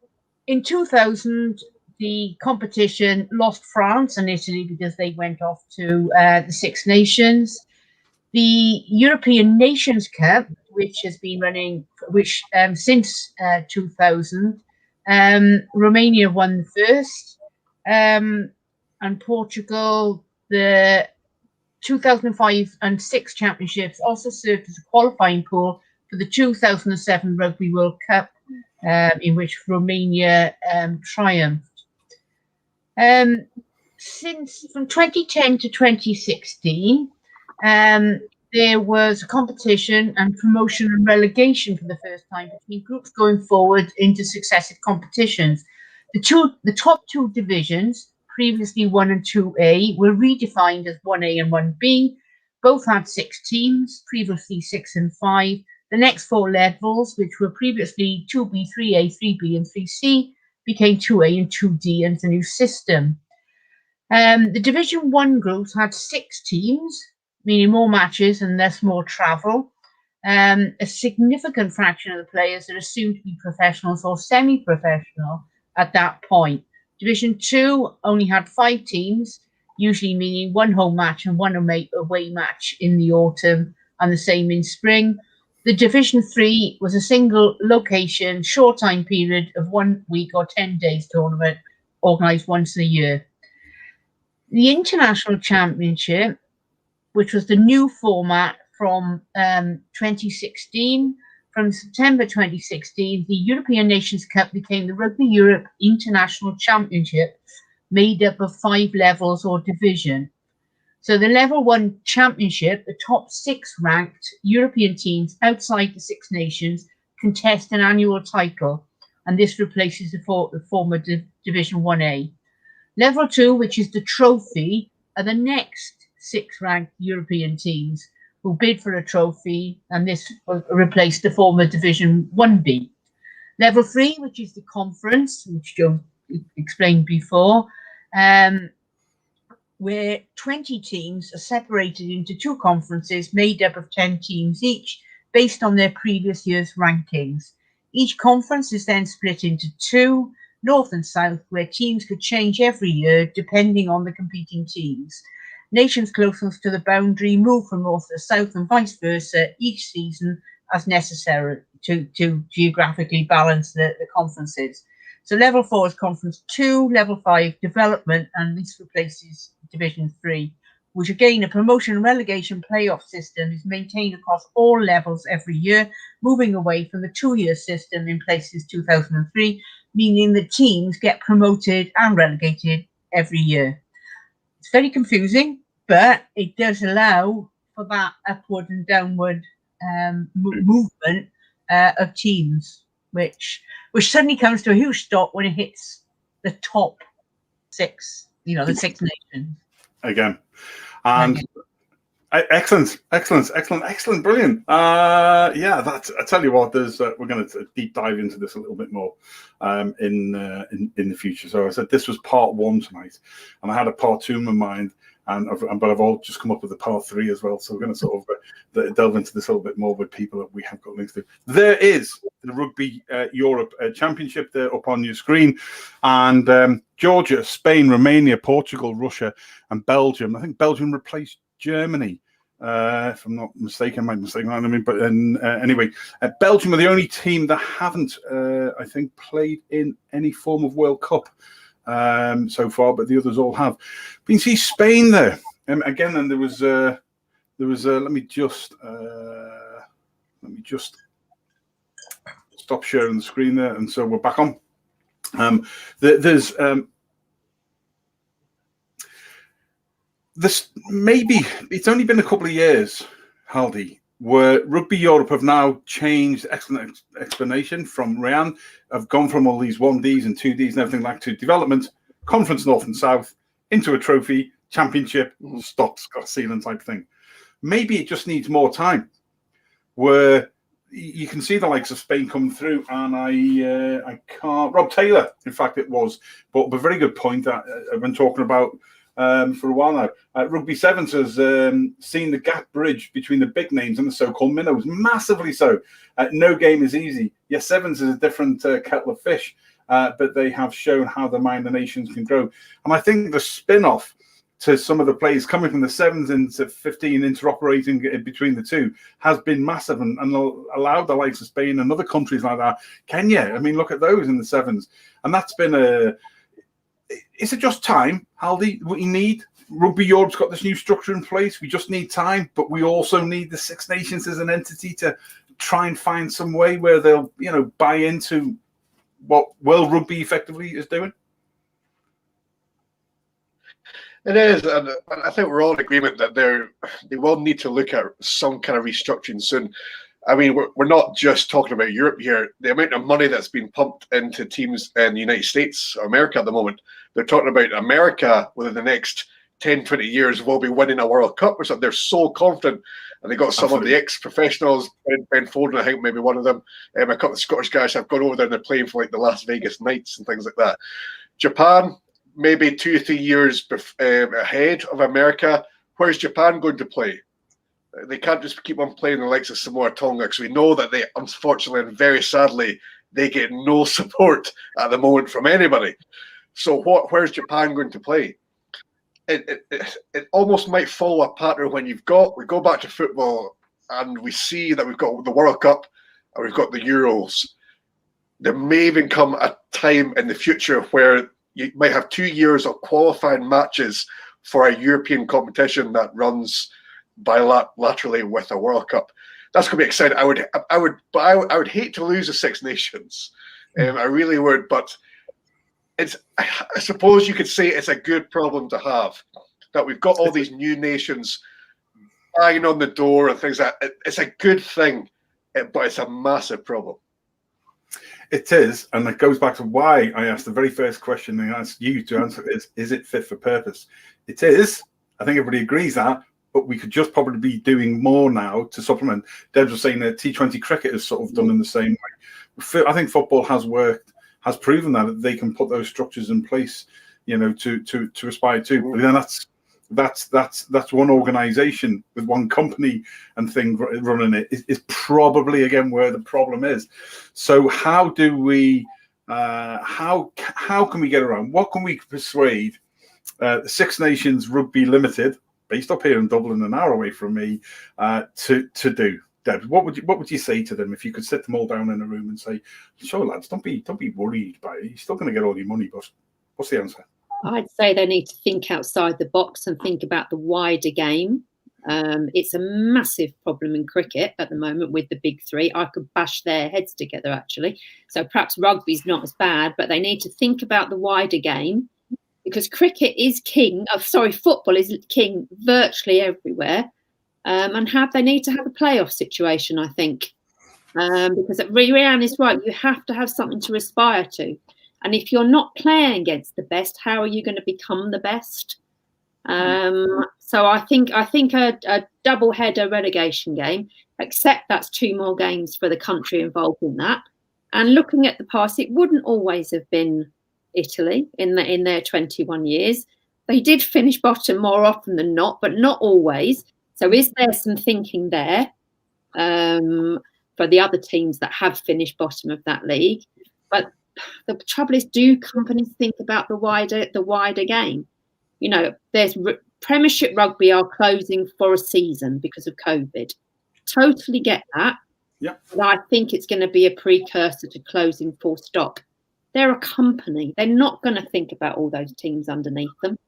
2000, the competition lost France and Italy because they went off to the Six Nations. The European Nations Cup, which has been running, since 2000, Romania won the first, and Portugal, the 2005 and 6 championships also served as a qualifying pool for the 2007 Rugby World Cup, in which Romania triumphed. From 2010 to 2016, there was a competition and promotion and relegation for the first time between groups going forward into successive competitions. The top two divisions, previously 1 and 2A, were redefined as 1A and 1B. Both had 6 teams, previously 6 and 5. The next 4 levels, which were previously 2B, 3A, 3B, and 3C, became 2A and 2D under the new system. The Division 1 groups had 6 teams, meaning more matches and thus more travel. A significant fraction of the players that are assumed to be professionals or semi-professional at that point. Division 2 only had 5 teams, usually meaning 1 home match and 1 away match in the autumn and the same in spring. The Division 3 was a single location, short time period of 1 week or 10 days tournament, organised once a year. The International Championship, which was the new format from 2016, from September 2016, the European Nations Cup became the Rugby Europe International Championship, made up of 5 levels or division. So the Level 1 Championship, the top 6 ranked European teams outside the Six Nations contest an annual title, and this replaces the former Division 1A. Level 2, which is the trophy, are the next 6 ranked European teams who bid for a trophy, and this will replace the former Division 1B. Level 3, which is the conference, which Joe explained before, where 20 teams are separated into 2 conferences made up of 10 teams each, based on their previous year's rankings. Each conference is then split into 2, North and South, where teams could change every year depending on the competing teams. Nations closest to the boundary move from North to South and vice versa each season as necessary to geographically balance the conferences. So Level 4 is Conference 2, Level 5 Development, and this replaces Division 3, which again, a promotion and relegation playoff system is maintained across all levels every year, moving away from the 2-year system in place since 2003, meaning that teams get promoted and relegated every year. It's very confusing, but it does allow for that upward and downward movement of teams, which suddenly comes to a huge stop when it hits the top 6, the Six Nations. Again. And excellent, brilliant. I tell you what, there's we're going to deep dive into this a little bit more in the future. So I said this was part 1 tonight, and I had a part 2 in my mind. but I've all just come up with the part 3 as well. So we're going to sort of delve into this a little bit more with people that we have got links to. There is the Rugby Europe Championship there up on your screen, and Georgia, Spain, Romania, Portugal, Russia, and Belgium. I think Belgium replaced Germany. If I'm not mistaken, I might be mistaken. I mean, but anyway, Belgium are the only team that haven't, I think, played in any form of World Cup so far, but the others all have. But you can see Spain there again, and there was. Let me just stop sharing the screen there, and so we're back on. There's this, maybe it's only been a couple of years, Haldy, where Rugby Europe have now changed explanation from Ryan, have gone from all these 1Ds and 2Ds and everything like to development, conference north and south, into a trophy, championship, stops, got a ceiling type thing. Maybe it just needs more time, where you can see the likes of Spain come through, and I can't. Rob Taylor, in fact, it was, but a very good point that I've been talking about for a while now. Rugby Sevens has seen the gap bridge between the big names and the so-called minnows, massively so. No game is easy. Yes, Sevens is a different kettle of fish, but they have shown how the minor nations can grow. And I think the spin-off to some of the players coming from the Sevens into 15, interoperating between the two, has been massive and allowed the likes of Spain and other countries like that. Kenya, I mean, look at those in the Sevens. And that's been is it just time, Haldy? What you need? Rugby Europe's got this new structure in place. We just need time, but we also need the Six Nations as an entity to try and find some way where they'll, buy into what World Rugby effectively is doing. It is, and I think we're all in agreement that they will need to look at some kind of restructuring soon. I mean, we're not just talking about Europe here. The amount of money that's been pumped into teams in the United States or America at the moment, they're talking about America within the next 10, 20 years will be winning a World Cup or something. They're so confident, and they got some of the ex-professionals, Ben Foden, I think maybe one of them, a couple of Scottish guys have gone over there and they're playing for like the Las Vegas Knights and things like that. Japan, maybe 2 or 3 years ahead of America. Where's Japan going to play? They can't just keep on playing the likes of Samoa Tonga, because we know that they, unfortunately and very sadly, they get no support at the moment from anybody. So where's Japan going to play? It almost might follow a pattern when we go back to football and we see that we've got the World Cup and we've got the Euros. There may even come a time in the future where you might have 2 years of qualifying matches for a European competition that runs bilaterally with a World Cup. That's going to be exciting. I would hate to lose the Six Nations. I really would, but I suppose you could say it's a good problem to have, that we've got all these new nations banging on the door and things like that. It's a good thing, but it's a massive problem. It is, and it goes back to why I asked the very first question and I asked you to answer is it fit for purpose? It is. I think everybody agrees that, but we could just probably be doing more now to supplement. Debs was saying that T20 cricket is sort of done in the same way. I think football has worked, has proven that they can put those structures in place, to aspire to. But then that's one organisation with one company and thing running it is probably again where the problem is. So how do we? How can we get around? What can we persuade the Six Nations Rugby Limited, based up here in Dublin, an hour away from me, to do? Deb, what would you say to them if you could sit them all down in a room and say, "Sure, lads, don't be worried by it. You're still going to get all your money, but what's the answer?" I'd say they need to think outside the box and think about the wider game. It's a massive problem in cricket at the moment with the big three. I could bash their heads together, actually. So perhaps rugby's not as bad, but they need to think about the wider game, because cricket is king. Football is king virtually everywhere. And they need to have a playoff situation, I think. Because Rianne is right. You have to have something to aspire to. And if you're not playing against the best, how are you going to become the best? So I think a double-header relegation game, except that's 2 more games for the country involved in that. And looking at the past, it wouldn't always have been Italy in their 21 years. They did finish bottom more often than not, but not always. So is there some thinking there for the other teams that have finished bottom of that league? But the trouble is, do companies think about the wider game? You know, there's Premiership rugby are closing for a season because of COVID. Totally get that. Yeah. But I think it's going to be a precursor to closing full stop. They're a company. They're not going to think about all those teams underneath them.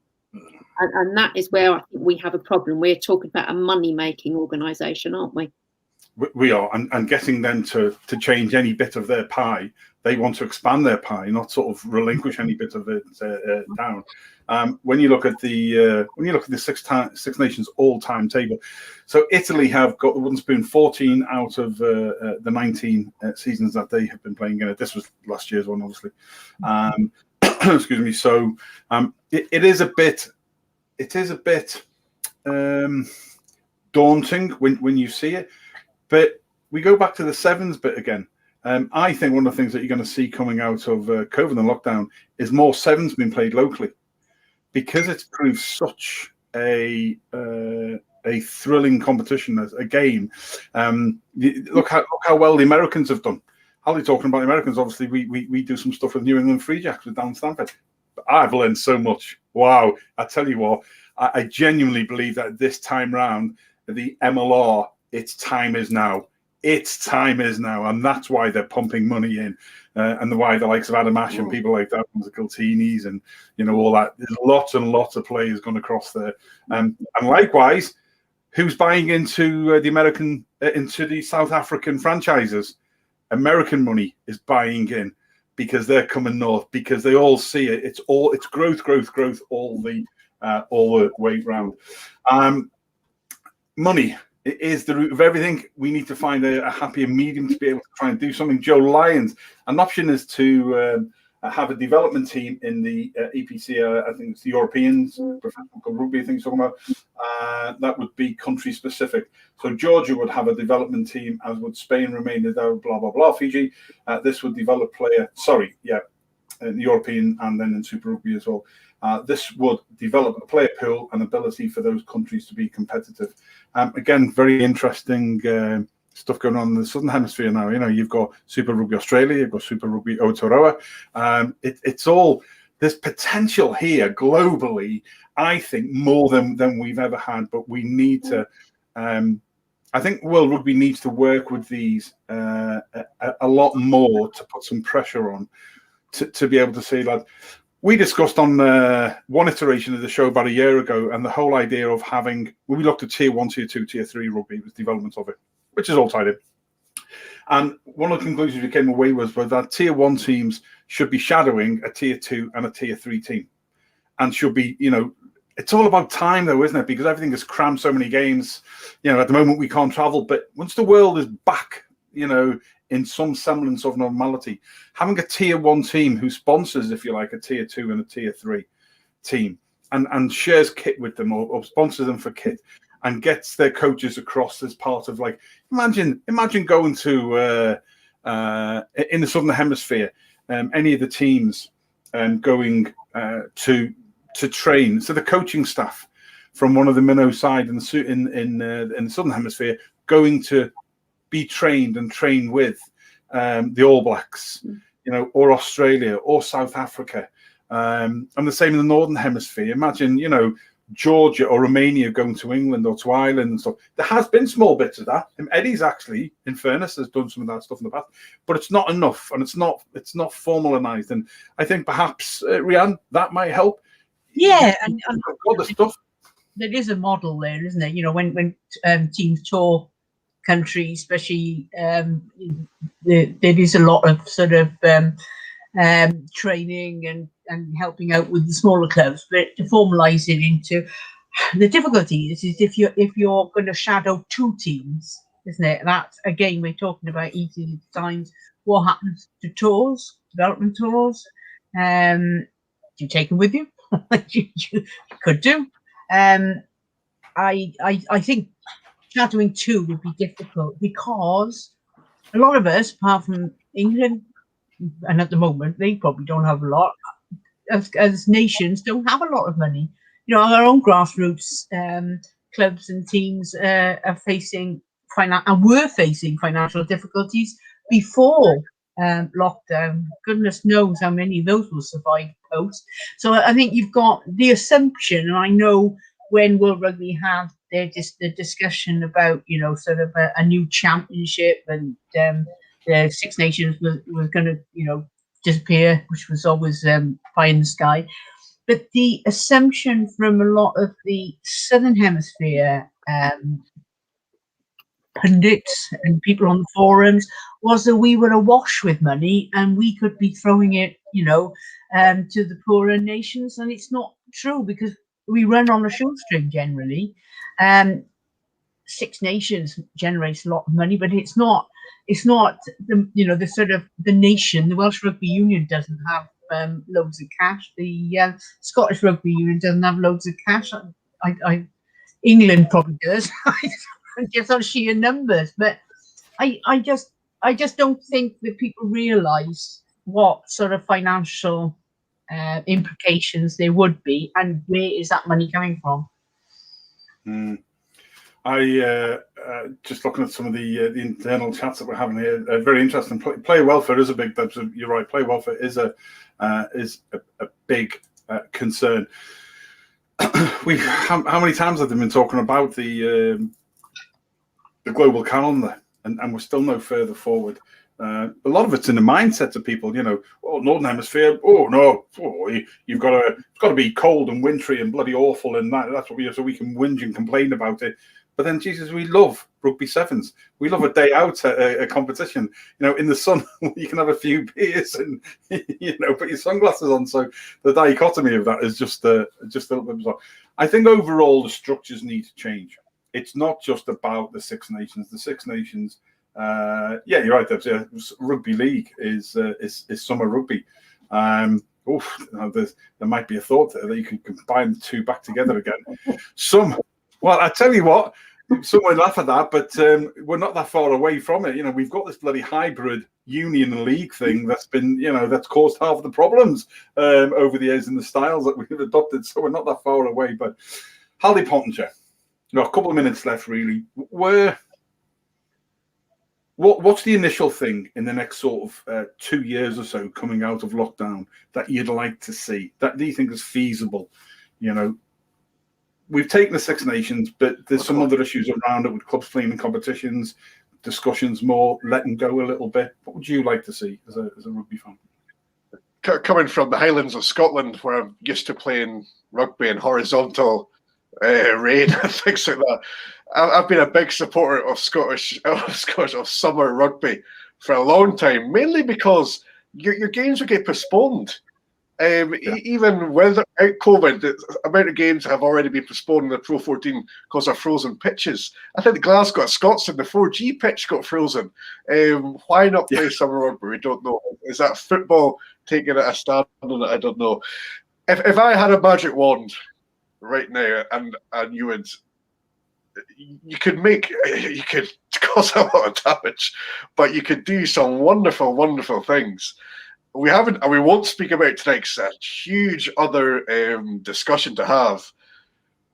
And that is where I think we have a problem. We're talking about a money-making organisation, aren't we? We are, and getting them to change any bit of their pie. They want to expand their pie, not sort of relinquish any bit of it down. When you look at the Six Nations all-time table, so Italy have got the wooden spoon 14 out of the 19 seasons that they have been playing in it. This was last year's one, obviously. Excuse me. So it is a bit daunting when you see it. But we go back to the sevens bit again. I think one of the things that you're going to see coming out of COVID and lockdown is more sevens being played locally, because it's proved such a thrilling competition as a game. Look how well the Americans have done. Hardly talking about the Americans. Obviously, we do some stuff with New England Free Jacks with Dan Stanford. But I've learned so much. Wow! I tell you what, I genuinely believe that this time round, the MLR. Its time is now. Its time is now, and that's why they're pumping money in, and why the likes of Adam Ash and people like that, the Kiltinis, and all that. There's lots and lots of players going across there, and likewise, who's buying into into the South African franchises? American money is buying in because they're coming north, because they all see it. It's growth all the way round. Money. It is the root of everything. We need to find a happier medium to be able to try and do something. Joe Lyons, an option is to have a development team in the EPC. I think it's the Europeans, professional rugby. I think it's talking about. That would be country specific. So Georgia would have a development team, as would Spain, Romania, blah blah blah. Fiji. This would develop player. In the European and then in Super Rugby as well. This would develop a player pool and ability for those countries to be competitive. Again, very interesting stuff going on in the Southern Hemisphere now. You've got Super Rugby Australia, you've got Super Rugby Aotearoa. It's all, there's potential here globally, I think, more than we've ever had, but we need to, I think World Rugby needs to work with these a lot more to put some pressure on to be able to see that. We discussed on one iteration of the show about a year ago, and the whole idea of having, when we looked at tier 1, tier 2, tier 3 rugby, was development of it, which is all tied in. And one of the conclusions we came away with was that tier 1 teams should be shadowing a tier 2 and a tier 3 team, and should be, it's all about time though, isn't it? Because everything is crammed, so many games. At the moment we can't travel, but once the world is back, in some semblance of normality, having a tier 1 team who sponsors, if you like, a tier 2 and a tier 3 team, and shares kit with them, or sponsors them for kit, and gets their coaches across as part of, like, imagine going to in the Southern Hemisphere, any of the teams going to train. So the coaching staff from one of the minnow side in the Southern Hemisphere going to be trained and train with the All Blacks, or Australia or South Africa, and the same in the Northern Hemisphere. Imagine, Georgia or Romania going to England or to Ireland and stuff. There has been small bits of that. And Eddie's actually, in fairness, has done some of that stuff in the past, but it's not enough, and it's not formalized. And I think perhaps Rianne, that might help. Yeah, and all the stuff. There is a model there, isn't there? When teams tour countries, especially, there is a lot of sort of training and helping out with the smaller clubs, but to formalize it into, the difficulty is if you're going to shadow 2 teams, isn't it? That's, again, we're talking about easy times. What happens to tours, development tours? Do you take them with you? you could do. I think shadowing 2 would be difficult, because a lot of us, apart from England, and at the moment they probably don't have a lot, as nations don't have a lot of money our own grassroots clubs and teams are facing were facing financial difficulties before lockdown. Goodness knows how many of those will survive post. So I think you've got the assumption, and I know when World Rugby had the discussion about, sort of a new championship, and the Six Nations was going to, disappear, which was always pie in the sky. But the assumption from a lot of the Southern Hemisphere pundits and people on the forums was that we were awash with money and we could be throwing it, to the poorer nations. And it's not true, because we run on a shoestring generally. Six Nations generates a lot of money, but it's not the the sort of the nation. The Welsh Rugby Union doesn't have loads of cash. The Scottish Rugby Union doesn't have loads of cash. England probably does, just on sheer numbers. But I just don't think that people realise what sort of financial implications there would be, and where is that money coming from. I just looking at some of the internal chats that we're having here. Very interesting. Player welfare is a big. You're right. Player welfare is a big concern. How many times have they been talking about the global calendar, and we're still no further forward. A lot of it's in the mindsets of people. Northern Hemisphere. Oh no, you've got to be cold and wintry and bloody awful, and that's what so we can whinge and complain about it. But then, Jesus, we love rugby sevens. We love a day out at a competition. In the sun, you can have a few beers and put your sunglasses on. So the dichotomy of that is just a little bit bizarre. I think overall the structures need to change. It's not just about the Six Nations. The Six Nations, yeah, you're right, Debs. Yeah, rugby league is summer rugby. There might be a thought that you can combine the two back together again. Well, I tell you what, some would laugh at that, but we're not that far away from it. We've got this bloody hybrid union and league thing that's been, that's caused half of the problems over the years in the styles that we've adopted. So we're not that far away. But Hallie Pottinger, a couple of minutes left, really. What's the initial thing in the next sort of 2 years or so coming out of lockdown that you'd like to see? That do you think is feasible? We've taken the Six Nations, but there's some other issues around it with clubs playing in competitions, discussions more, letting go a little bit. What would you like to see as a rugby fan? Coming from the Highlands of Scotland, where I'm used to playing rugby in horizontal rain and things like that, I've been a big supporter of summer rugby for a long time, mainly because your games would get postponed. Even without COVID, the amount of games have already been postponed in the Pro 14 because of frozen pitches. I think the Glasgow at Scotstoun, the 4G pitch got frozen. Why not play summer rugby? We don't know. Is that football taking a stand on it? I don't know. If I had a magic wand right now, and you could cause a lot of damage, but you could do some wonderful, wonderful things. We haven't, and we won't speak about tonight because a huge other discussion to have.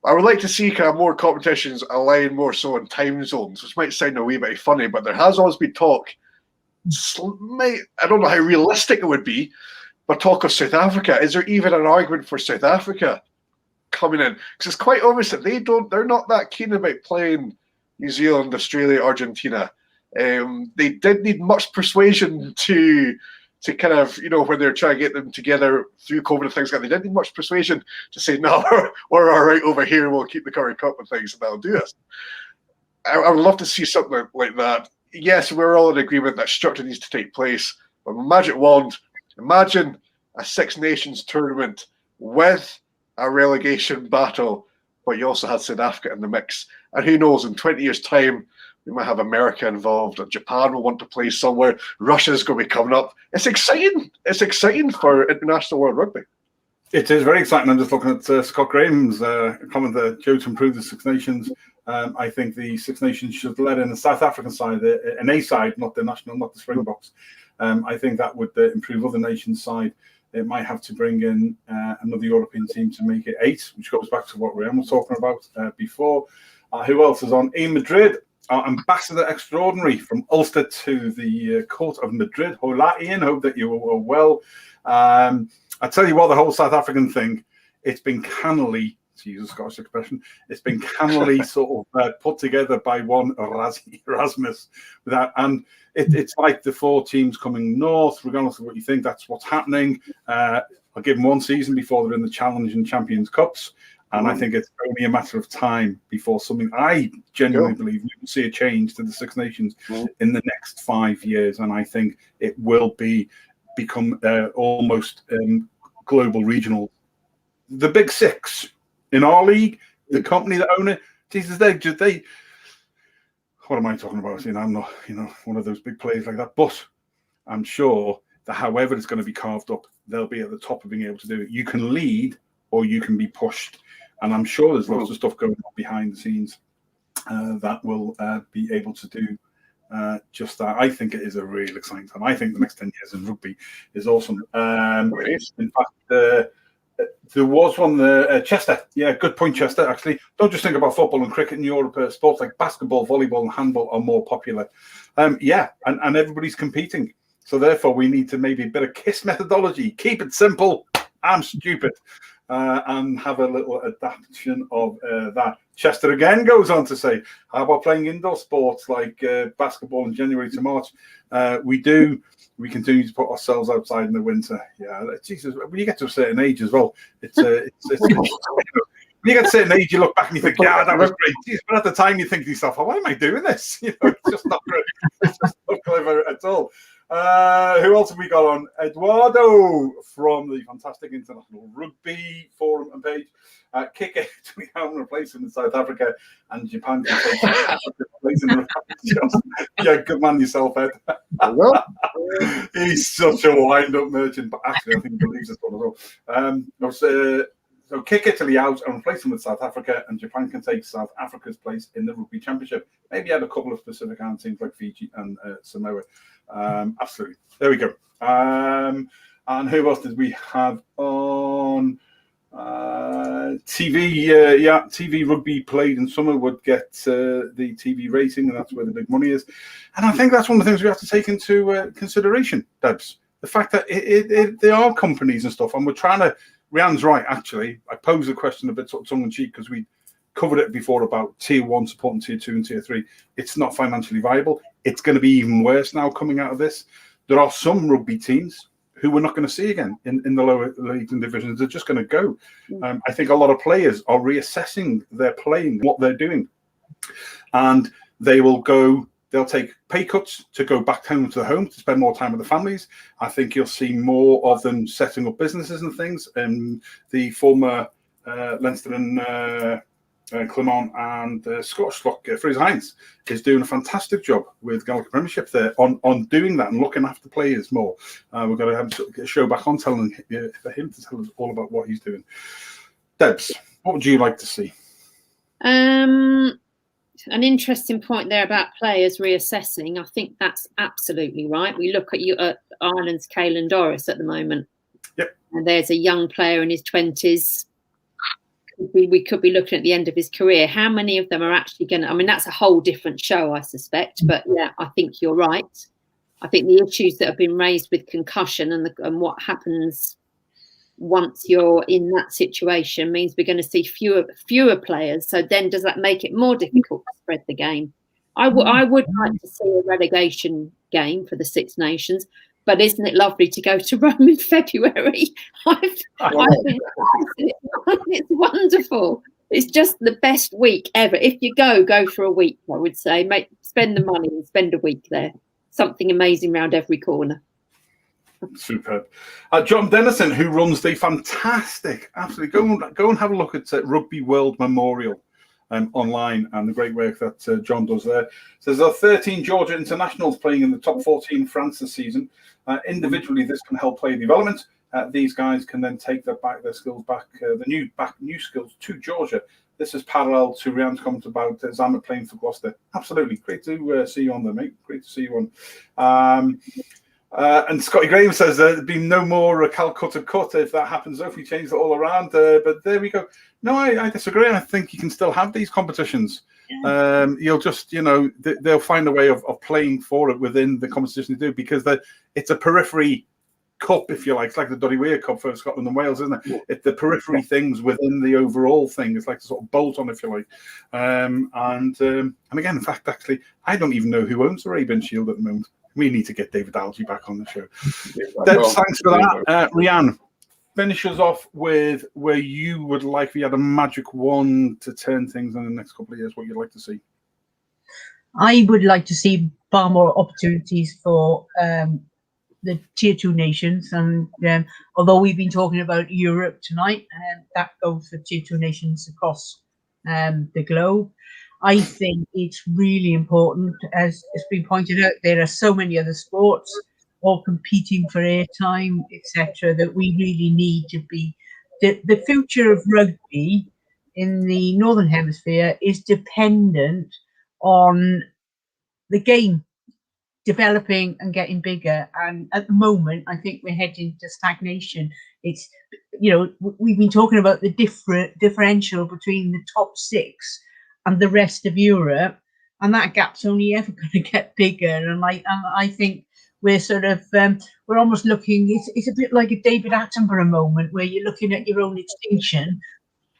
I would like to see kind of more competitions align more so in time zones, which might sound a wee bit funny, but there has always been talk. I don't know how realistic it would be, but talk of South Africa. Is there even an argument for South Africa coming in? Because it's quite obvious that they're not that keen about playing New Zealand, Australia, Argentina. They didn't need much persuasion to kind of, when they're trying to get them together through COVID and things like that, they didn't need much persuasion to say, no, we're all right over here, we'll keep the Curry Cup and things, and that'll do us. I would love to see something like that. Yes, we're all in agreement that structure needs to take place, but magic wand, imagine a Six Nations tournament with a relegation battle, but you also had South Africa in the mix. And who knows, in 20 years' time, we might have America involved, or Japan will want to play somewhere. Russia's going to be coming up. It's exciting. It's exciting for international world rugby. It is very exciting. I'm just looking at Scott Graham's comment there, Joe, to improve the Six Nations. I think the Six Nations should let in the South African side, an A side, not the national, not the Springboks. I think that would improve other nations' side. it might have to bring in another European team to make it 8, which goes back to what Ryan was talking about before. Who else is on? In Madrid, our ambassador extraordinary from Ulster to the court of Madrid. Hola, Ian. Hope that you are well. I tell you what, the whole South African thing, it's been cannily, to use a Scottish expression, it's been cannily sort of put together by one Erasmus. And it's like the 4 teams coming north, regardless of what you think, that's what's happening. I'll give them 1 season before they're in the Challenge and Champions Cups. And I think it's only a matter of time before something, I genuinely believe we will see a change to the Six Nations in the next 5 years. And I think it will become almost global regional. The Big Six in our league, the company that own it, Jesus, they what am I talking about? I'm not, one of those big players like that. But I'm sure that however it's going to be carved up, they'll be at the top of being able to do it. You can lead or you can be pushed. And I'm sure there's lots of stuff going on behind the scenes that will be able to do just that. I think it is a real exciting time. I think the next 10 years in rugby is awesome. In fact, there was one, Chester. Yeah, good point, Chester, actually. Don't just think about football and cricket in Europe. Sports like basketball, volleyball and handball are more popular. And everybody's competing. So therefore, we need to maybe a bit of KISS methodology. Keep it simple. I'm stupid. And have a little adaptation of that. Chester again goes on to say, how about playing indoor sports like basketball in January to March? We continue to put ourselves outside in the winter. Yeah, Jesus, when you get to a certain age as well, it's when you get to a certain age, you look back and you think, yeah, that was great. Jeez, but at the time, you think to yourself, oh, why am I doing this? It's just not great. It's just not clever at all. Who else have we got on? Eduardo from the fantastic International Rugby Forum and page. Kick it to be having a place in South Africa and Japan. Yeah, good man yourself, Ed. He's such a wind-up merchant, but actually I think he believes this one as well. So kick Italy out and replace them with South Africa, and Japan can take South Africa's place in the Rugby Championship. Maybe add a couple of Pacific Island teams like Fiji and Samoa. Absolutely. There we go. And who else did we have on TV? TV rugby played in summer would get the TV rating, and that's where the big money is. And I think that's one of the things we have to take into consideration, Debs. The fact that there are companies and stuff, and we're trying to. Rhiann's right, actually. I posed a question a bit sort of tongue-in-cheek because we covered it before about Tier 1 supporting Tier 2 and Tier 3. It's not financially viable. It's going to be even worse now coming out of this. There are some rugby teams who we're not going to see again in the lower leagues and divisions. They're just going to go. I think a lot of players are reassessing their playing, what they're doing. And they will go... They'll take pay cuts to go back home to the home to spend more time with the families. I think you'll see more of them setting up businesses and things. And the former Leinster and Clermont and Scottish lock, Fraser Hines, is doing a fantastic job with Gaelic Premiership there on doing that and looking after players more. We're going to have a show back on telling for him to tell us all about what he's doing. Debs, what would you like to see? An interesting point there about players reassessing. I think that's absolutely right. We look at Ireland's Caelan Doris at the moment. Yep. And there's a young player in his 20s. We could be looking at the end of his career. How many of them are actually going to... I mean, that's a whole different show, I suspect. But, yeah, I think you're right. I think the issues that have been raised with concussion and what happens once you're in that situation means we're going to see fewer players. So then does that make it more difficult to spread the game? I would like to see a relegation game for the Six Nations, but isn't it lovely to go to Rome in February? It's wonderful. It's just the best week ever. If you go for a week, I would say. Spend the money and spend a week there. Something amazing around every corner. Superb. John Dennison, who runs the fantastic, absolutely, go and have a look at Rugby World Memorial online and the great work that John does there. So there are 13 Georgia internationals playing in the top 14 France this season. Individually, this can help player development. These guys can then take their skills back, new skills to Georgia. This is parallel to Rhiann's comment about Zamet playing for Gloucester. Absolutely. Great to see you on there, mate. Great to see you on. And Scotty Graham says there'd be no more Calcutta cut if that happens, if we change it all around. But there we go. No, I disagree. I think you can still have these competitions. You'll just, they'll find a way of playing for it within the competition they do, because it's a periphery cup, if you like. It's like the Doddy Weir Cup for Scotland and Wales, isn't it? It's the periphery things within the overall thing. It's like a sort of bolt on, if you like. And again, in fact, actually, I don't even know who owns the Ray-Ban Shield at the moment. We need to get David Algie back on the show. Debs, thanks for that. Rhiannon, finish us off with where you would like, if you had a magic wand to turn things in the next couple of years, what you'd like to see. I would like to see far more opportunities for the tier 2 nations, and although we've been talking about Europe tonight, that goes for tier 2 nations across the globe. I think it's really important, as it's been pointed out, there are so many other sports all competing for airtime, etc., that we really need to be. The future of rugby in the Northern Hemisphere is dependent on the game developing and getting bigger. And at the moment, I think we're heading to stagnation. It's, we've been talking about the differential between the top 6 and the rest of Europe, and that gap's only ever going to get bigger. And I think we're sort of we're almost looking. It's a bit like a David Attenborough moment, where you're looking at your own extinction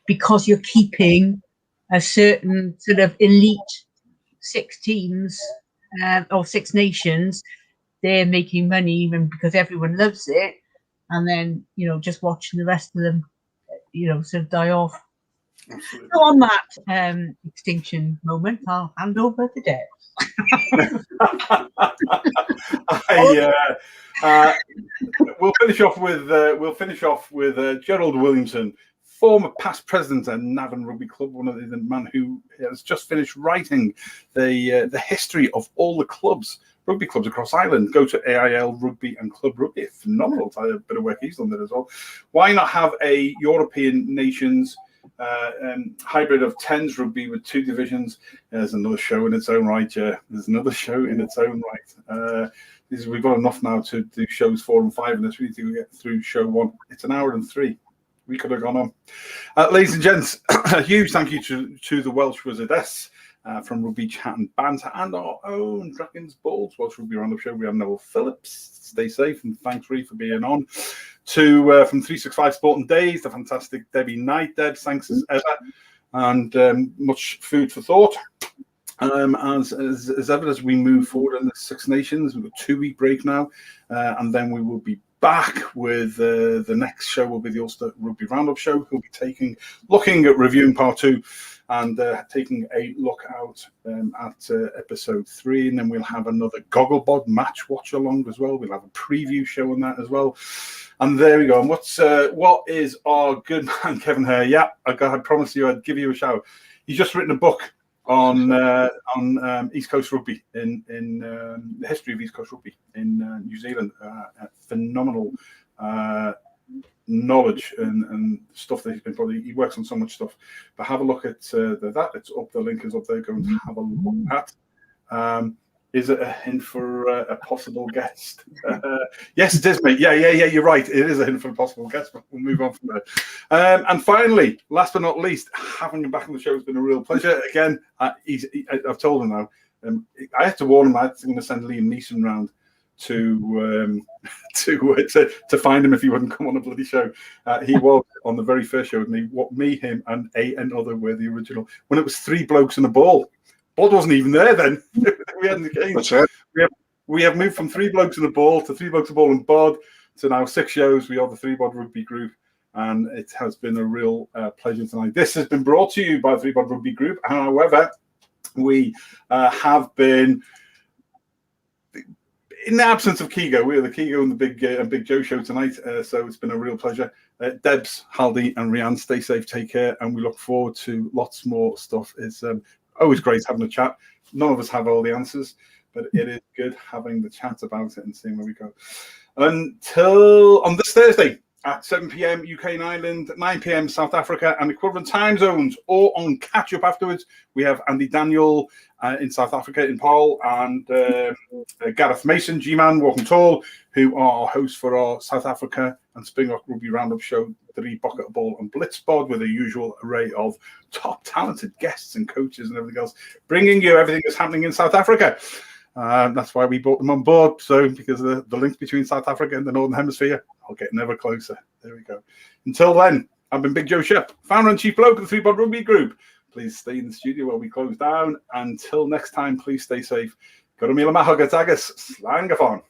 because you're keeping a certain sort of elite 6 teams or 6 nations. They're making money even because everyone loves it, and then just watching the rest of them sort of die off. Absolutely. So on that extinction moment, I'll hand over to Deb. We'll finish off with Gerald Williamson, former past president at Navan Rugby Club, one of the man who has just finished writing the history of all the rugby clubs across Ireland. Go to AIL Rugby and Club Rugby. Phenomenal bit of work he's done there as well. Why not have a European nations hybrid of 10s rugby with 2 divisions? There's another show in its own right. There's another show in its own right. We've got enough now to do shows 4 and 5 in this. We need to get through show 1. It's an hour and 3. We could have gone on. Ladies and gents, a huge thank you to the Welsh Wizardess from Rugby Chat and Banter, and our own Dragons Balls Welsh Rugby Roundup Show. We have Noel Phillips. Stay safe, and thanks, Ree, for being on. From 365 Sport and Days, the fantastic Debbie Knight. Deb, thanks as ever, and much food for thought. As ever, as we move forward in the 6 Nations, we've got a 2-week break now, and then we will be back with the next show will be the Ulster Rugby Roundup Show. We'll be looking at reviewing part 2 and taking a look out at episode 3, and then we'll have another Gogglebod match watch along as well. We'll have a preview show on that as well. And there we go. And what is our good man Kevin Hare? Yeah, I promised you I'd give you a shout. He's just written a book on East Coast rugby, in the history of East Coast rugby in New Zealand. Phenomenal knowledge and stuff that he works on so much stuff. But have a look at that. It's up. The link is up there. Go and have a look at. Is it a hint for a possible guest? Yes, it is, mate. Yeah. You're right. It is a hint for a possible guest, but we'll move on from there. And finally, last but not least, having him back on the show has been a real pleasure. Again, I've told him now. I had to warn him. I'm going to send Liam Neeson round to find him if he wouldn't come on a bloody show. He was on the very first show with me. Him, and another were the original. When it was 3 blokes and a ball. Bod wasn't even there then. We hadn't changed. We have moved from 3 blokes and a ball to 3 blokes and a ball and Bod to now 6 shows. We are the ThreeBOD Rugby Group, and it has been a real pleasure tonight. This has been brought to you by the ThreeBOD Rugby Group. However, we have been, in the absence of Kigo, we're the Kigo and the Big Joe show tonight. So it's been a real pleasure. Debs, Haldy, and Rhiannon, stay safe, take care, and we look forward to lots more stuff. It's always great having a chat. None of us have all the answers, but it is good having the chat about it and seeing where we go. Until on this Thursday, at 7 p.m. UK and Ireland, 9 p.m. South Africa, and equivalent time zones, or on catch up afterwards. We have Andy Daniel in South Africa in Paul, and Gareth Mason, G-Man, Walking Tall, who are hosts for our South Africa and Springbok Rugby Roundup show, 3 Bucket Ball and Blitzpod, with a usual array of top talented guests and coaches and everything else, bringing you everything that's happening in South Africa. That's why we brought them on board. So, because of the link between South Africa and the Northern Hemisphere, I'll get never closer. There we go. Until then, I've been Big Joe Shep, founder and Chief Bloke of the ThreeBOD Rugby Group. Please stay in the studio while we close down. Until next time, please stay safe. Go to Mila Mahogatagas, Slangathon.